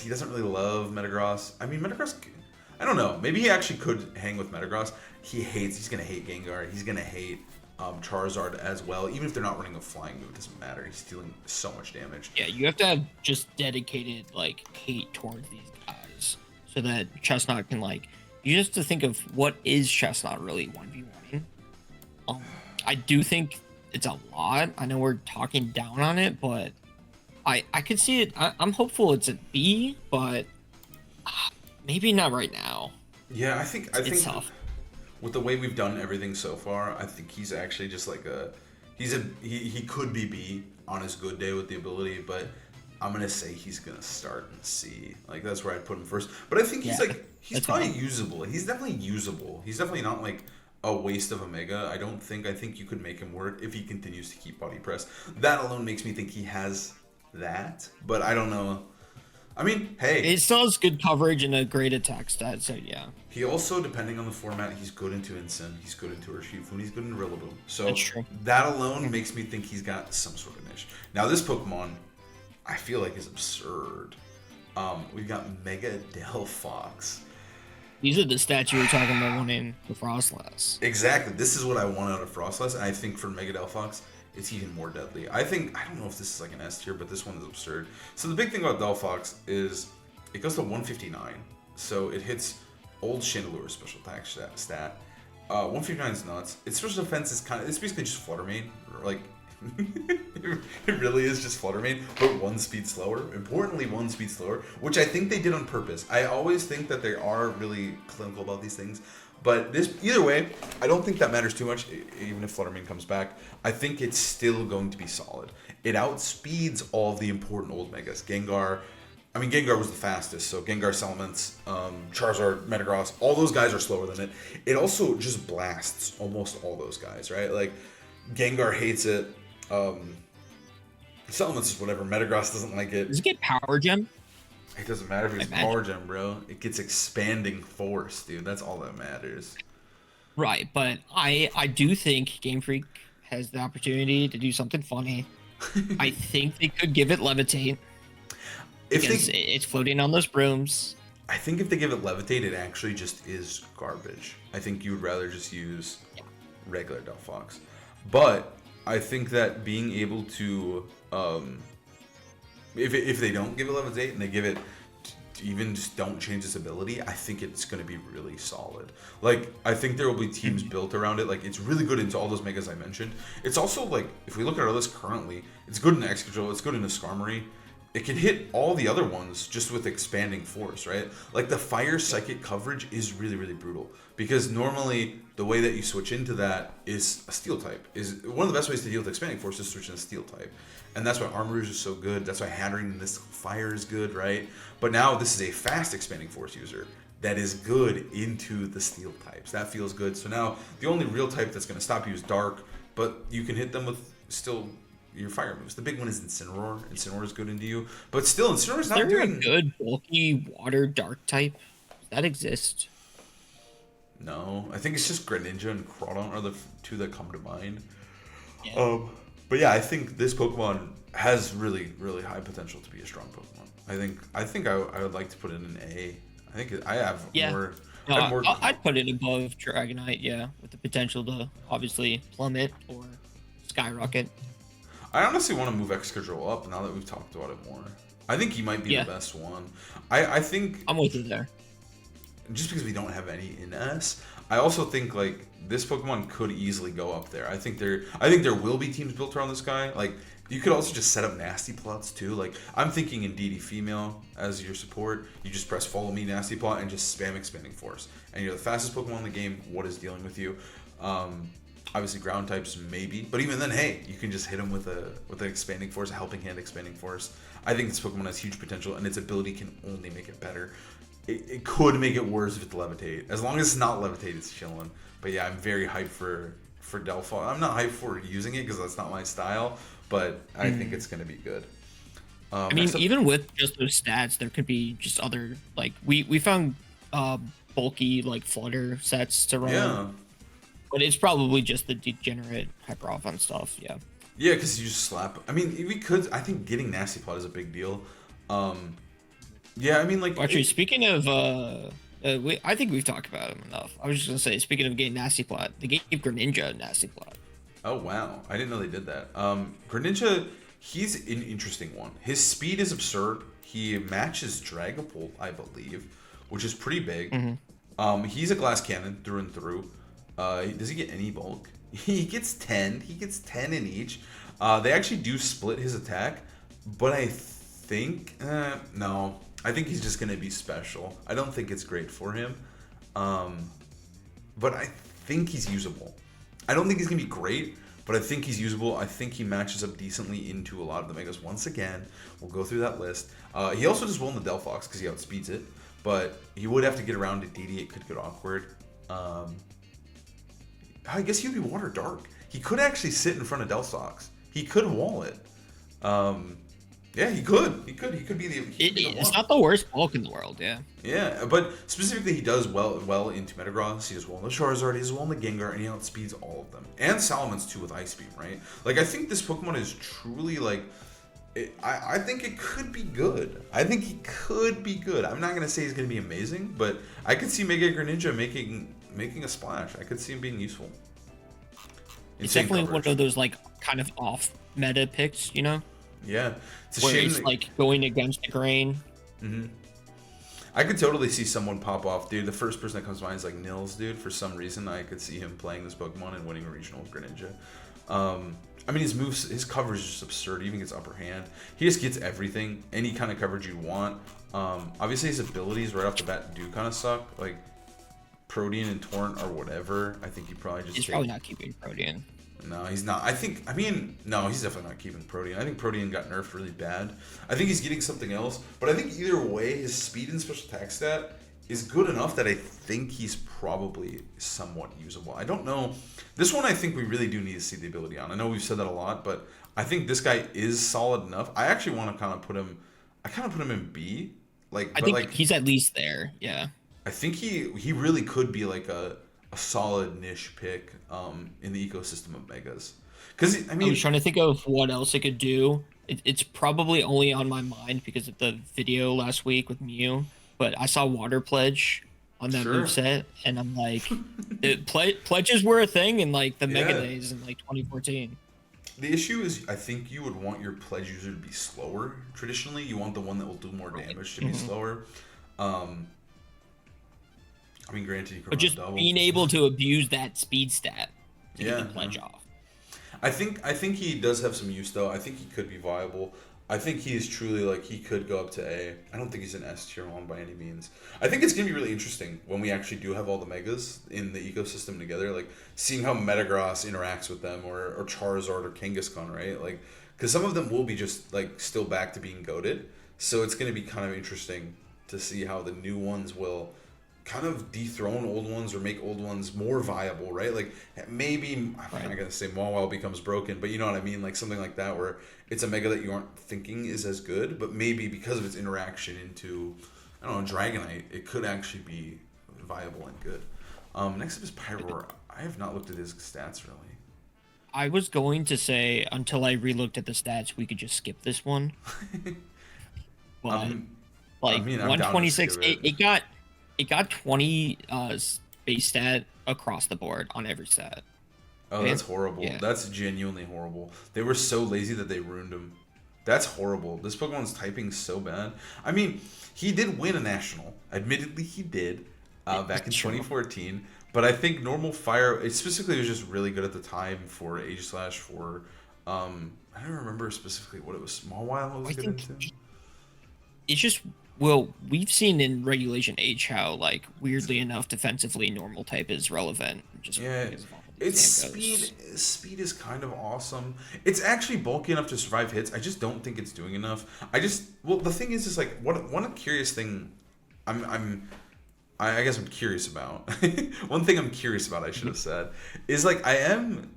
he doesn't really love Metagross. I mean, Metagross. I don't know. Maybe he actually could hang with Metagross. He's gonna hate Gengar. He's gonna hate Charizard as well. Even if they're not running a flying move, it doesn't matter. He's dealing so much damage. Yeah, you have to have just dedicated like hate towards these guys, so that Chesnaught can like. You just have to think of what is Chesnaught really 1v1. I do think it's a lot. I know we're talking down on it, but I could see it. I'm hopeful it's a B, but maybe not right now. Yeah, I think It's tough. with the way we've done everything so far, I think he's actually just like he could be B on his good day with the ability, but I'm gonna say he's gonna start in C. Like that's where I'd put him first. But I think he's he's probably usable. He's definitely usable. He's definitely not like a waste of a Mega. I think you could make him work if he continues to keep Body Press. That alone makes me think he has that, but I don't know. I mean, hey, It still has good coverage and a great attack stat, so yeah. he also, depending on the format, he's good into Incin, he's good into Urshifu, he's good into Rillaboom. So That's true. that alone makes me think he's got some sort of niche. Now this Pokemon, I feel like is absurd. We've got Mega Delphox. These are the stats you were talking about winning the Froslass. Exactly. This is what I want out of Froslass, and I think for Mega Delphox, it's even more deadly. I don't know if this is like an S tier, but this one is absurd. So the big thing about Delphox is it goes to 159. So it hits old Chandelure special attack stat. 159 is nuts. Its special defense is it's basically just Flutter Mane. Like, it really is just Flutter Mane, but 1 speed slower. Importantly, 1 speed slower, which I think they did on purpose. I always think that they are really clinical about these things. But either way, I don't think that matters too much, even if Flutter Mane comes back. I think it's still going to be solid. It outspeeds all of the important old Megas. Gengar was the fastest, so Gengar, Salamence, Charizard, Metagross, all those guys are slower than it. It also just blasts almost all those guys, right? Like, Gengar hates it. Salamence is whatever. Metagross doesn't like it. Does it get Power Gem? It doesn't matter if it's Power Gem, bro. It gets expanding force, dude. That's all that matters. Right, but I do think Game Freak has the opportunity to do something funny. I think they could give it Levitate. Because it's floating on those brooms. I think if they give it Levitate, it actually just is garbage. I think you would rather just use regular Delphox. But I think that being able to, if they don't give it Levitate and they give it, even just don't change its ability, I think it's going to be really solid. Like, I think there will be teams built around it. Like, it's really good into all those Megas I mentioned. It's also, like, if we look at our list currently, it's good in Excadrill, it's good in Skarmory. it can hit all the other ones just with expanding force, right? Like the fire psychic coverage is really, really brutal because normally the way that you switch into that is a steel type. Is one of the best ways to deal with expanding force is switch in a steel type. And that's why Armarouge is so good. That's why Hattering in this fire is good, right? But now this is a fast expanding force user that is good into the steel types. That feels good. So now the only real type that's going to stop you is dark, but you can hit them with still your fire moves. The big one is Incineroar. Incineroar is good into you, but still Incineroar's not doing a good bulky water dark type. Does that exist? No, I think it's just Greninja and Crawdon are the two that come to mind. Yeah. But yeah, I think this Pokemon has really, really high potential to be a strong Pokemon. I think I would like to put it in an A. I think I have more. No, I'd put it above Dragonite, yeah, with the potential to obviously plummet or skyrocket. I honestly want to move Excadrill up now that we've talked about it more. I think he might be the best one. I think I'm with you there. Just because we don't have any in S, I also think like this Pokemon could easily go up there. I think there will be teams built around this guy. Like you could also just set up nasty plots too. Like I'm thinking Indeedee female as your support. You just press follow me nasty plot and just spam expanding force. And you're the fastest Pokemon in the game. What is dealing with you? Obviously ground types maybe, but even then, hey, you can just hit him with an expanding force, a helping hand expanding force. I think this Pokemon has huge potential, and its ability can only make it better. It could make it worse if it's levitate. As long as it's not levitate, it's chilling. But yeah, I'm very hyped for Delphox. I'm not hyped for using it because that's not my style, but I think it's gonna be good. I mean, even with just those stats, there could be just other like we found bulky like flutter sets to run. Yeah. But it's probably just the degenerate hyper offense stuff, yeah. Yeah, because you just slap. I mean, we could. I think getting nasty plot is a big deal. Yeah, I mean, like. Actually, speaking of, I think we've talked about him enough. I was just gonna say, speaking of getting nasty plot, they gave Greninja nasty plot. Oh wow, I didn't know they did that. Greninja, he's an interesting one. His speed is absurd. He matches Dragapult, I believe, which is pretty big. Mm-hmm. He's a glass cannon through and through. Does he get any bulk? He gets 10. He gets 10 in each. They actually do split his attack, but I think no. I think he's just gonna be special. I don't think it's great for him, but I think he's usable. I don't think he's gonna be great, but I think he's usable. I think he matches up decently into a lot of the Megas. Once again, we'll go through that list. He also does well in the Delphox because he outspeeds it, but he would have to get around to DD. It could get awkward. I guess he'd be water dark. He could actually sit in front of Delphox. He could wall it. Yeah, he could. He could be the. It's not the worst bulk in the world, yeah. Yeah, but specifically, he does well into Metagross. He does well in the Charizard. He does well in the Gengar, and he outspeeds all of them. And Salamence too with Ice Beam, right? Like I think this Pokemon is truly like. I think it could be good. I think he could be good. I'm not gonna say he's gonna be amazing, but I could see Mega Greninja making a splash. I could see him being useful. It's definitely one of those like kind of off meta picks, you know? Yeah, it's a where shame it's like going against the grain. Mm-hmm. I could totally see someone pop off, dude. The first person that comes to mind is like Nils, dude. For some reason, I could see him playing this Pokemon and winning a regional with Greninja. I mean, his moves, his coverage is just absurd. He even gets upper hand. He just gets everything, any kind of coverage you want. Obviously, his abilities right off the bat do kind of suck, like Protean and Torrent or whatever. I think he probably just. He's probably not keeping Protean. No, he's not. No, he's definitely not keeping Protean. I think Protean got nerfed really bad. I think he's getting something else. But I think either way, his speed and special attack stat is good enough that I think he's probably somewhat usable. I don't know. This one I think we really do need to see the ability on. I know we've said that a lot, but I think this guy is solid enough. I actually want to kind of put him in B. I think he's at least there, yeah. I think he really could be like a solid niche pick in the ecosystem of Megas. Because I was trying to think of what else it could do. It's probably only on my mind because of the video last week with Mew, but I saw Water Pledge on that moveset, and I'm like, pledges were a thing in like the Mega days in like 2014. The issue is, I think you would want your pledge user to be slower. Traditionally, you want the one that will do more damage to be slower. I mean, granted, you can but just double. Being able to abuse that speed stat to get the pledge off. I think he does have some use though. I think he could be viable. I think he is truly like he could go up to A. I don't think he's an S tier one by any means. I think it's gonna be really interesting when we actually do have all the megas in the ecosystem together, like seeing how Metagross interacts with them, or Charizard or Kangaskhan, right? Like, because some of them will be just like still back to being goated, so it's gonna be kind of interesting to see how the new ones will kind of dethrone old ones or make old ones more viable, right? Like maybe I'm not gonna say Mawile becomes broken, but you know what I mean, like something like that where it's a mega that you aren't thinking is as good, but maybe because of its interaction into I don't know Dragonite, it could actually be viable and good. Next up is Pyroar. I have not looked at his stats really. I was going to say until I relooked at the stats, we could just skip this one. But I like mean, I'm down to 126, skip it got 20 base stat across the board on every stat. Oh, that's horrible. Yeah. That's genuinely horrible. They were so lazy that they ruined him. That's horrible. This Pokemon's typing so bad. I mean, he did win a national. Admittedly, he did back in 2014. But I think normal fire, it specifically was just really good at the time for Age Slash for, I don't remember specifically what it was. Mawile was good into. It's just, well, we've seen in Regulation H how, like, weirdly enough, defensively normal type is relevant. Just yeah, because of all its these speed. Speed is kind of awesome. It's actually bulky enough to survive hits. I just don't think it's doing enough. Well, the thing is like one curious thing. I guess I'm curious about. One thing I'm curious about, I should have said, is like I am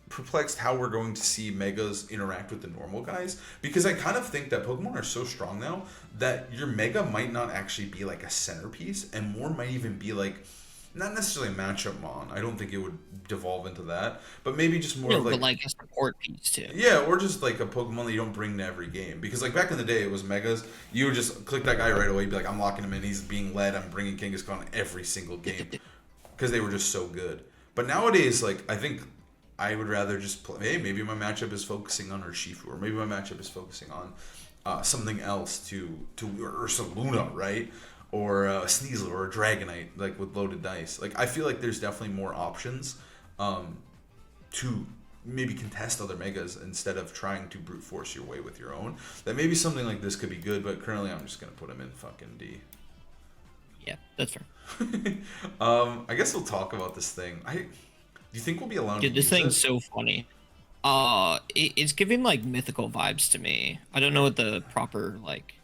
perplexed how we're going to see megas interact with the normal guys, because I kind of think that Pokemon are so strong now that your mega might not actually be like a centerpiece, and more might even be like not necessarily a matchup mon. I don't think it would devolve into that, but maybe just more of but like a support piece too. yeah, or just like a Pokemon that you don't bring to every game. Because like back in the day, it was megas. You would just click that guy right away, be like, I'm locking him in. He's being led. I'm bringing Kangaskhan every single game because they were just so good. But nowadays, like I think I would rather just play. Hey, maybe my matchup is focusing on Urshifu, or maybe my matchup is focusing on something else to Ursaluna, right? Or a Sneasel or a Dragonite, like with loaded dice. Like I feel like there's definitely more options to maybe contest other megas instead of trying to brute force your way with your own. That maybe something like this could be good, but currently I'm just gonna put him in fucking D. Yeah, that's fair. I guess we'll talk about this thing. Do you think we'll be allowed to Dude, this use thing's it? so funny. It's giving like mythical vibes to me. I don't know what the proper like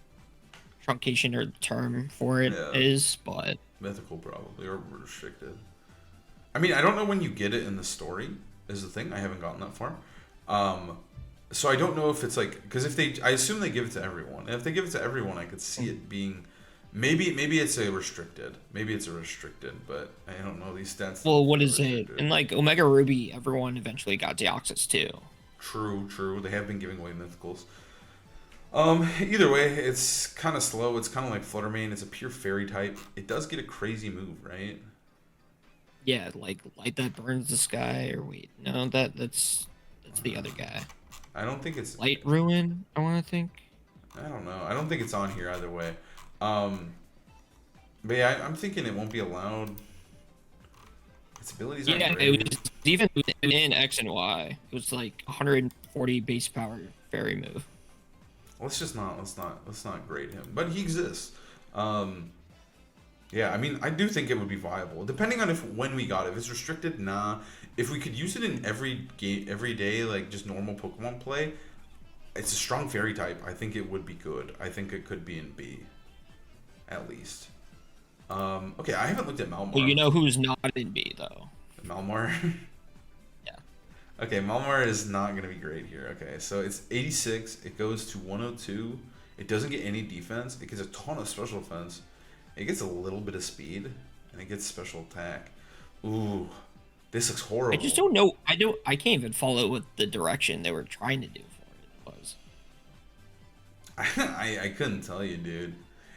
truncation or term for it is, but mythical probably, or restricted. I mean, I don't know when you get it in the story is the thing. I haven't gotten that far. So I don't know if it's like, because I assume they give it to everyone. And if they give it to everyone, I could see it being maybe it's a restricted. Maybe it's a restricted, but I don't know these stats. well, what is it? In like Omega Ruby, everyone eventually got Deoxys too. True. They have been giving away mythicals. Either way, it's kind of slow. It's kind of like Fluttermane. It's a pure fairy type. It does get a crazy move, right? Yeah, like light that burns the sky, or wait, no, that's the other guy. I don't think it's Light Ruin, I want to think. I don't know. I don't think it's on here either way. But yeah, I'm thinking it won't be allowed. Its abilities aren't Yeah, great. it was even in X and Y. It was like 140 base power fairy move. Let's not grade him, but he exists. Yeah, I mean, I do think it would be viable, depending on when we got it. If it's restricted, nah. If we could use it in every game, every day, like just normal Pokemon play, it's a strong fairy type. I think it would be good. I think it could be in B, at least. Okay, I haven't looked at Malmar. Well, you know who's not in B though. Malmar. Yeah. Okay, Malmar is not going to be great here. Okay, so it's 86. It goes to 102. It doesn't get any defense. It gets a ton of special defense. It gets a little bit of speed, and it gets special attack. Ooh, this looks horrible. I just don't know. I can't even follow what the direction they were trying to do for it was. I couldn't tell you, dude.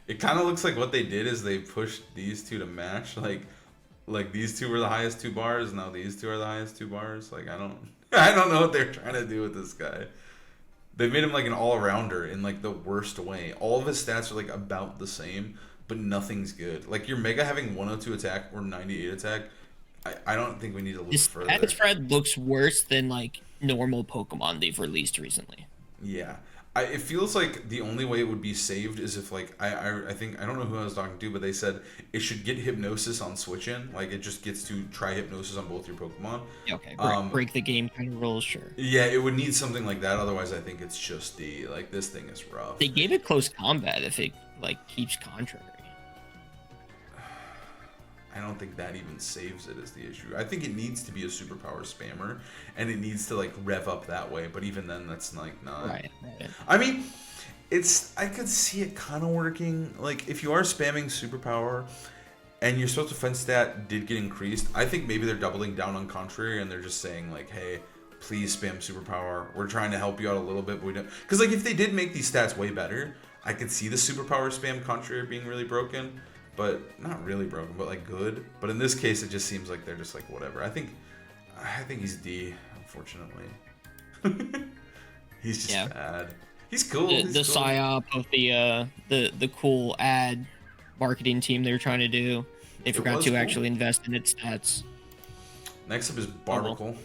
It kind of looks like what they did is they pushed these two to match. Like these two were the highest two bars. Now these two are the highest two bars. Like I don't know what they're trying to do with this guy. They made him like an all-rounder in like the worst way. All of his stats are like about the same, but nothing's good. Like your Mega having 102 attack or 98 attack, I don't think we need to look further. That spread looks worse than like normal Pokemon they've released recently. Yeah. it feels like the only way it would be saved is if like I think I don't know who I was talking to, but they said it should get hypnosis on switch in, like it just gets to try hypnosis on both your Pokemon. Yeah, okay, break the game kind of rules, sure. Yeah, it would need something like that. Otherwise, I think it's just the like this thing is rough. They gave it close combat if it like keeps contrary. I don't think that even saves it is the issue. I think it needs to be a superpower spammer, and it needs to like rev up that way. But even then, that's like not. Right. I mean, I could see it kind of working. Like if you are spamming superpower, and your special defense stat did get increased, I think maybe they're doubling down on contrary, and they're just saying like, hey, please spam superpower. We're trying to help you out a little bit, but we don't. Because like if they did make these stats way better, I could see the superpower spam contrary being really broken. But not really broken, but like good. But in this case, it just seems like they're just like whatever. I think he's D, unfortunately. He's just bad. He's cool. The cool. psyop of the cool ad marketing team they were trying to do. They forgot to actually invest in its stats. Next up is Barnacle.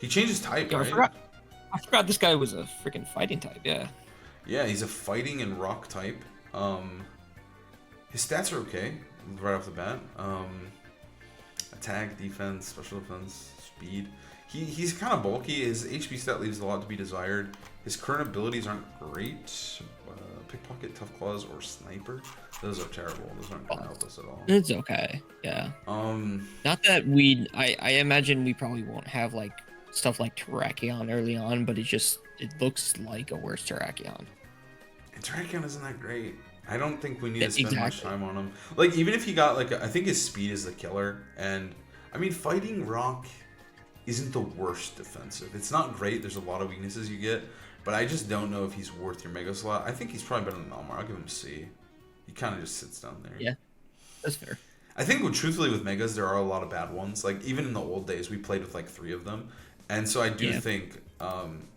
He changed his type, yeah, right? I forgot this guy was a freaking fighting type. Yeah. Yeah, he's a fighting and rock type. His stats are okay right off the bat. Attack, defense, special defense, speed. He's kind of bulky. His HP stat leaves a lot to be desired. His current abilities aren't great. Pickpocket, Tough Claws, or Sniper. Those are terrible. Those aren't gonna help us at all. It's okay. Yeah. Not that I imagine we probably won't have like stuff like Terrakion early on, but it looks like a worse Terrakion. And Terrakion isn't that great. I don't think we need to spend much time on him. Like, even if he got, like, I think his speed is the killer. And, I mean, fighting rock isn't the worst defensive. It's not great. There's a lot of weaknesses you get. But I just don't know if he's worth your Mega slot. I think he's probably better than Elmar. I'll give him C. He kind of just sits down there. Yeah, that's fair. I think, truthfully, with Megas, there are a lot of bad ones. Like, even in the old days, we played with, like, 3 of them. And so I do think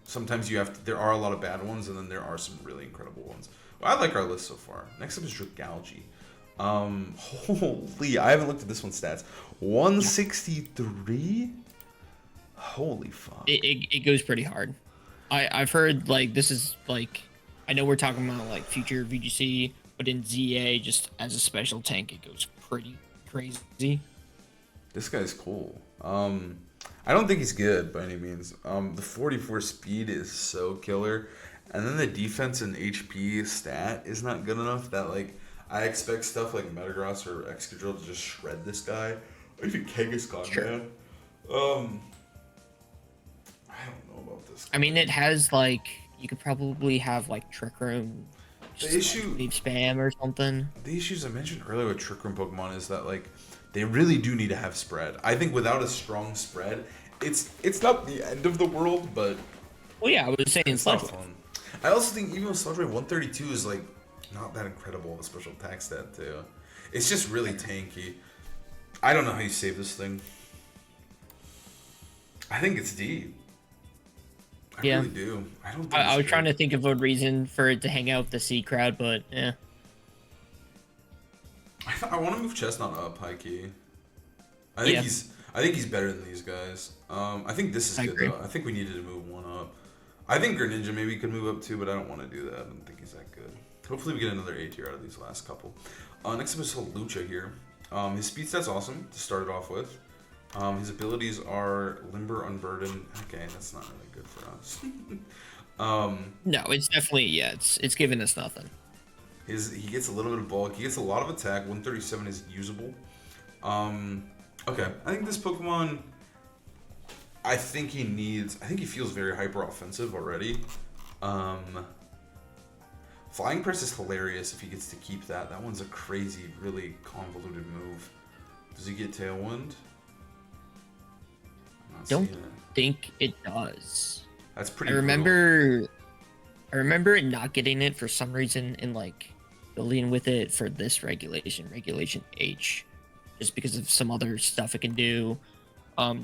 sometimes there are a lot of bad ones, and then there are some really incredible ones. Well, I like our list so far. Next up is Dragalge. Holy, I haven't looked at this one's stats. 163? Holy fuck. It goes pretty hard. I've heard, like, this is, like, I know we're talking about, like, future VGC, but in ZA, just as a special tank, it goes pretty crazy. This guy's cool. I don't think he's good by any means. The 44 speed is so killer. And then the defense and HP stat is not good enough that, like, I expect stuff like Metagross or Excadrill to just shred this guy. Or even Kangaskhan, sure. Man. I don't know about this guy. I mean, it has, like, you could probably have, like, Trick Room. The issue... Leave spam or something. The issues I mentioned earlier with Trick Room Pokemon is that, like, they really do need to have spread. I think without a strong spread, it's not the end of the world, but... Well, yeah, I was saying Sludge Wave. I also think even with Sludge Wave, 132 is, like, not that incredible of a special attack stat, too. It's just really tanky. I don't know how you save this thing. I think it's D. I really do. I was trying to think of a reason for it to hang out with the C crowd, but yeah. I want to move Chesnaught up, high key. I think he's better than these guys. I think this is good though. I think we needed to move one up. I think Greninja maybe could move up too, but I don't want to do that. I don't think he's that good. Hopefully we get another A tier out of these last couple. Next up is Lucha here. His speed stat's awesome to start it off with. His abilities are Limber, Unburden. Okay, that's not really good for us. No, it's definitely, it's giving us nothing. He gets a little bit of bulk. He gets a lot of attack. 137 is usable. Okay, I think this Pokemon, I think he feels very hyper offensive already. Flying Press is hilarious if he gets to keep that. That one's a crazy, really convoluted move. Does he get Tailwind? Don't think it does. That's pretty I remember it not getting it for some reason in like building with it for this regulation H, just because of some other stuff it can do.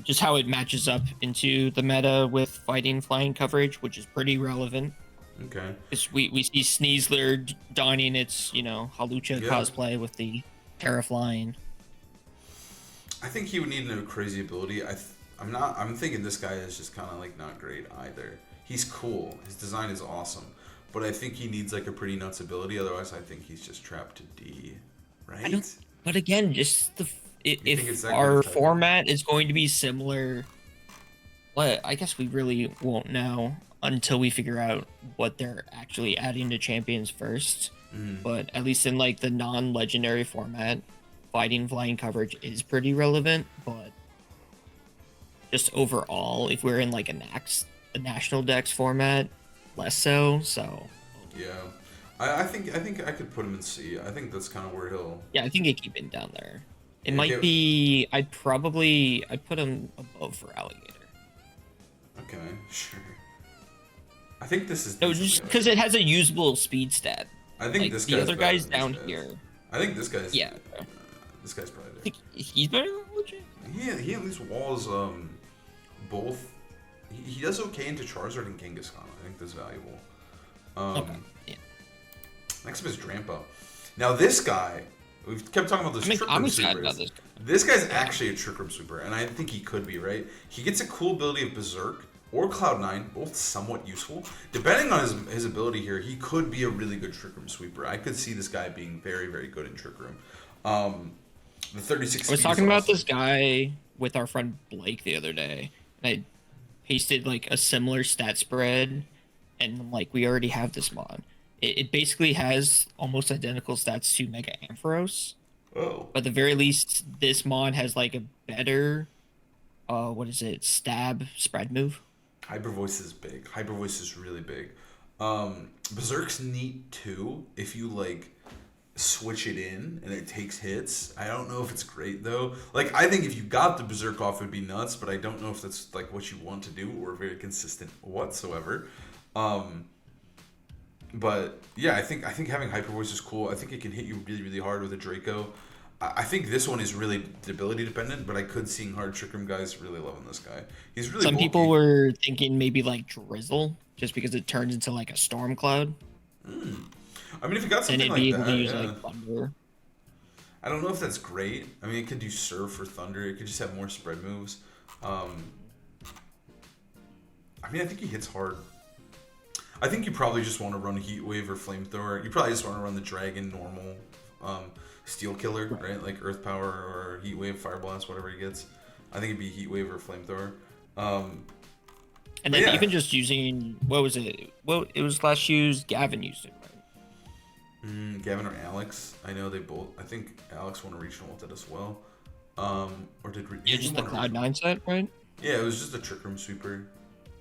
Just how it matches up into the meta with fighting flying coverage, which is pretty relevant. Okay. Because we see Sneasler donning its, Hawlucha cosplay with the Terra flying. I think he would need a crazy ability. I'm thinking this guy is just kind of like not great either. he's cool. His design is awesome. But I think he needs like a pretty nuts ability. Otherwise, I think he's just trapped to D. I Right? don't. But again, just You think it's if that good our of typing? format is going to be similar, well, I guess we really won't know until we figure out what they're actually adding to champions first. But at least in like the non-legendary format, fighting flying coverage is pretty relevant. But just overall, if we're in like a national dex format, less so. So Yeah. I think I could put him in C. I think that's kind of where he'll. yeah, I think I keep it down there. It Yeah, might be. I'd put him above Feraligatr. Okay, sure. I think this is. No, decently just because high. it has a usable speed stat. I think Like this the guy's other better guys than down this guy's. here. I think this guy's. Yeah. This guy's probably. I think he's better than legit. He at least walls both. He does okay into Charizard and Kangaskhan. I think that's valuable. Okay. Yeah. Next up is Drampa. Now this guy, we've kept talking about this Trick Room I'm excited Super. about this guy. This guy's actually a Trick Room Super, and I think he could be, right? He gets a cool ability of Berserk or Cloud9, both somewhat useful. Depending on his ability here, he could be a really good Trick Room Sweeper. I could see this guy being very, very good in Trick Room. The 36 I was speed talking is about awesome. this guy with our friend Blake the other day, and I pasted like a similar stat spread, and like we already have this mod. It basically has almost identical stats to Mega Ampharos, Oh. but at the very least, this mod has like a better, stab spread move. Hyper Voice is big. Hyper Voice is really big. Berserk's neat too if you like switch it in and it takes hits. I don't know if it's great though. Like I think if you got the Berserk off it'd be nuts, but I don't know if that's like what you want to do or very consistent whatsoever. But yeah, I think having Hyper Voice is cool. I think it can hit you really, really hard with a Draco. I think this one is really ability dependent, but I could seeing hard Trick Room guys really loving this guy. He's really Some bulky. people were thinking maybe like Drizzle, just because it turns into like a storm cloud, I mean, if you got and something it'd like be able that, to use yeah. like thunder. I don't know if that's great. I mean, it could do Surf or Thunder. It could just have more spread moves. I mean, I think he hits hard. I think you probably just want to run Heat Wave or Flamethrower. You probably just want to run the Dragon normal Steel Killer, right? Like Earth Power or Heat Wave, Fire Blast, whatever he gets. I think it'd be Heat Wave or Flamethrower. And then yeah. even just using, what was it? Well, it was last used. Gavin used it, right? Gavin or Alex. I know they both. I think Alex won a regional with it as well. Or did Yeah, just the Cloud9 set, right? Yeah, it was just a Trick Room Sweeper.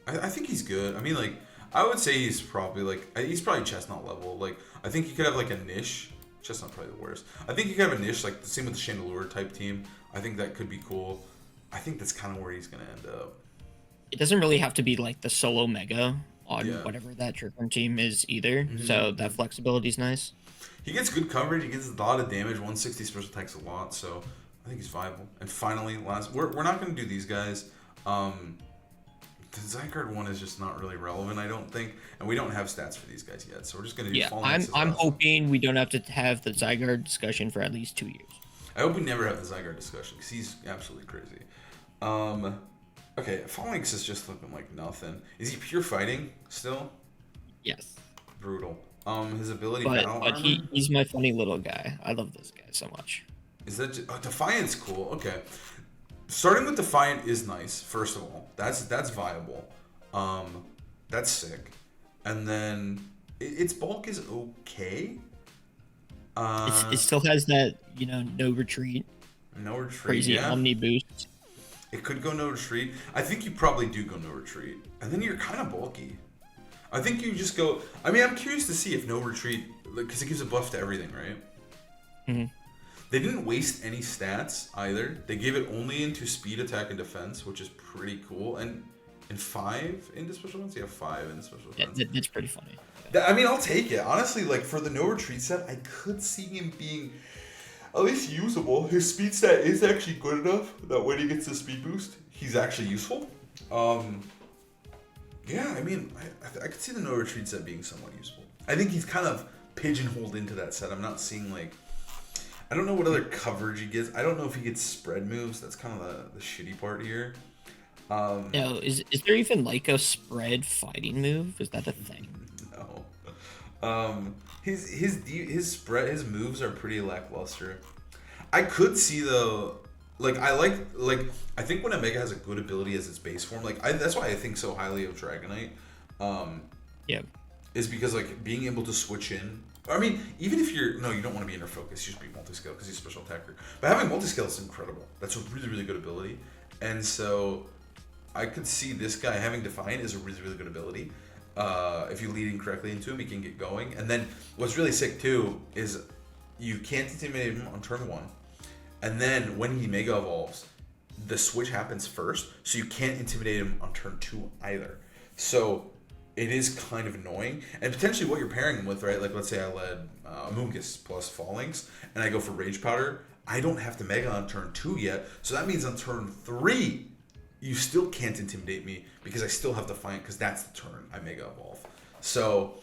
I think he's good. I mean, like, I would say he's probably Chesnaught level. Like, I think he could have like a niche. Chesnaught probably the worst. I think he could have a niche, like the same with the Chandelure type team. I think that could be cool. I think that's kind of where he's gonna end up. It doesn't really have to be like the solo mega on Yeah. whatever that Trick Room team is either. So that flexibility is nice. He gets good coverage. He gets a lot of damage. 160 special attacks a lot. So I think he's viable. And finally, we're not gonna do these guys. The Zygarde one is just not really relevant, I don't think, and we don't have stats for these guys yet, so we're just gonna do. Yeah, Fallen I'm Axis last one. hoping we don't have to have the Zygarde discussion for at least 2 years. I hope we never have the Zygarde discussion because he's absolutely crazy. Okay, Fallen Axis is just looking like nothing. Is he pure fighting still? Yes, Brutal. His ability but battle armor. he's my funny little guy. I love this guy so much. Is that Defiant's cool? Okay. Starting with Defiant is nice. First of all, that's viable. That's sick. And then its bulk is okay. It still has that no retreat, No retreat. crazy Yeah. Omni boost. It could go no retreat. I think you probably do go no retreat, and then you're kind of bulky. I think you just go. I mean, I'm curious to see if no retreat, because it gives a buff to everything, right? Mm-hmm. They didn't waste any stats either. They gave it only into speed, attack, and defense, which is pretty cool. And 5 into special defense? Yeah, 5 into special defense. Yeah, that's pretty funny. I mean, I'll take it. Honestly, like, for the no retreat set, I could see him being at least usable. His speed stat is actually good enough that when he gets the speed boost, he's actually useful. Yeah, I mean, I could see the no retreat set being somewhat useful. I think he's kind of pigeonholed into that set. I'm not seeing, like, I don't know what other coverage he gets. I don't know if he gets spread moves. That's kind of the shitty part here. No, is there even like a spread fighting move? Is that a thing? No. His spread, his moves are pretty lackluster. I could see though, like I think when a Mega has a good ability as its base form, that's why I think so highly of Dragonite. Um, Yeah. is because like being able to switch in. I mean, even if you're no, you don't want to be inner focus. You should be multi-scale because he's a special attacker. But having multi-scale is incredible. That's a really really good ability, and so I could see this guy having Defiant is a really really good ability. If you lead in correctly into him, he can get going. And then what's really sick too is you can't intimidate him on turn 1, and then when he Mega Evolves, the switch happens first, so you can't intimidate him on turn 2 either. So it is kind of annoying, and potentially what you're pairing him with, right? Like let's say I led Amoonguss plus Phalanx, and I go for Rage Powder. I don't have to Mega on turn 2 yet, so that means on turn 3, you still can't intimidate me because I still have Defiant because that's the turn I Mega Evolve. So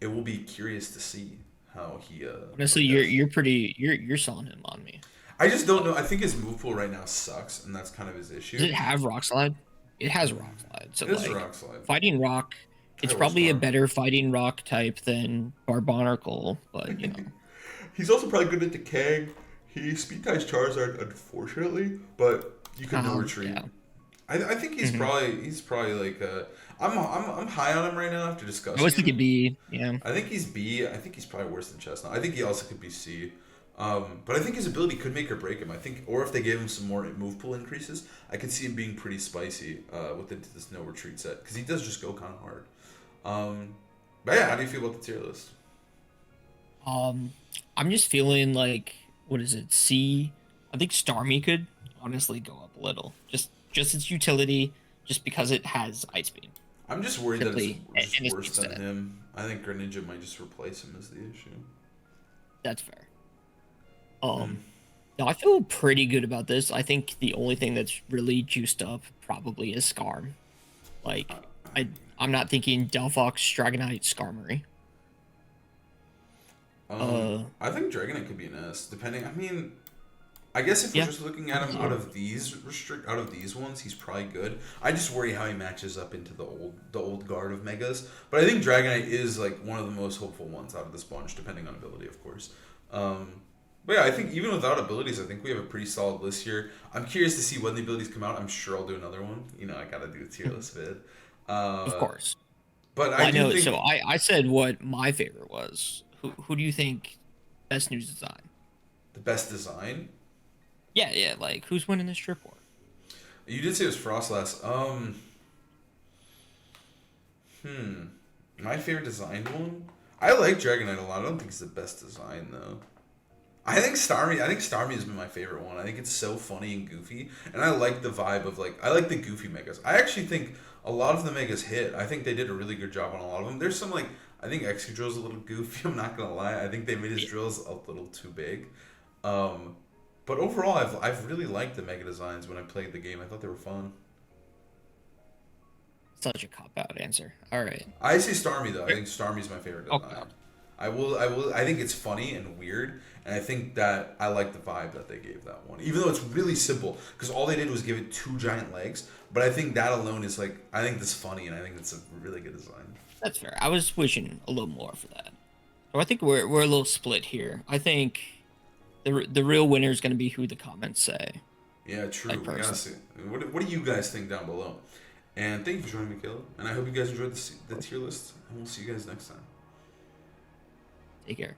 it will be curious to see how he. Honestly, you're selling him on me. I just don't know. I think his move pool right now sucks, and that's kind of his issue. Does it have Rock Slide? It has Rock Slide. So It is like Rock Slide. fighting Rock, it's I will probably a Storm. better fighting Rock type than Barbaracle, but He's also probably good at decaying. He speed ties Charizard, unfortunately, but you can no retreat. Yeah. I think he's probably like I'm high on him right now after discussing. I was thinking him. B. Yeah. I think he's B. I think he's probably worse than Chesnaught. I think he also could be C. But I think his ability could make or break him. I think, or if they gave him some more move pool increases, I could see him being pretty spicy with this no retreat set because he does just go kind of hard. But yeah, how do you feel about the tier list? I'm just feeling like what is it? C. I think Starmie could honestly go up a little. Just its utility, just because it has Ice Beam. I'm just worried Simply, that it's and just worse than instead. him. I think Greninja might just replace him as the issue. That's fair. No, I feel pretty good about this. I think the only thing that's really juiced up probably is Skarm. Like, I'm not thinking Delphox, Dragonite, Skarmory. I think Dragonite could be an S, depending. I mean, I guess if we're just looking at him out of these ones, he's probably good. I just worry how he matches up into the old guard of Megas. But I think Dragonite is like one of the most hopeful ones out of this bunch, depending on ability, of course. But yeah, I think even without abilities, I think we have a pretty solid list here. I'm curious to see when the abilities come out. I'm sure I'll do another one. You know, I gotta do a tier list vid. Of course. But Well, I do know. think So I said what my favorite was. Who do you think best news design? the best design. Yeah. Like, who's winning this trip war? You did say it was Froslass. My favorite designed one. I like Dragonite a lot. I don't think it's the best design though. I think Starmie has been my favorite one. I think it's so funny and goofy, and I like the vibe of I like the goofy megas. I actually think a lot of the megas hit. I think they did a really good job on a lot of them. There's some I think Excadrill's a little goofy. I'm not gonna lie. I think they made his drills a little too big. But overall, I've really liked the mega designs when I played the game. I thought they were fun. Such a cop out answer. All right. I say Starmie though. I think Starmie's my favorite design. Okay. I think it's funny and weird, and I think that I like the vibe that they gave that one. Even though it's really simple, because all they did was give it 2 giant legs. But I think that alone is I think that's funny, and I think it's a really good design. That's fair. I was wishing a little more for that. So I think we're a little split here. I think the real winner is going to be who the comments say. Yeah, true. Like We gotta see. What do you guys think down below? And thank you for joining me, Caleb. And I hope you guys enjoyed the tier list. And we'll see you guys next time. Take care.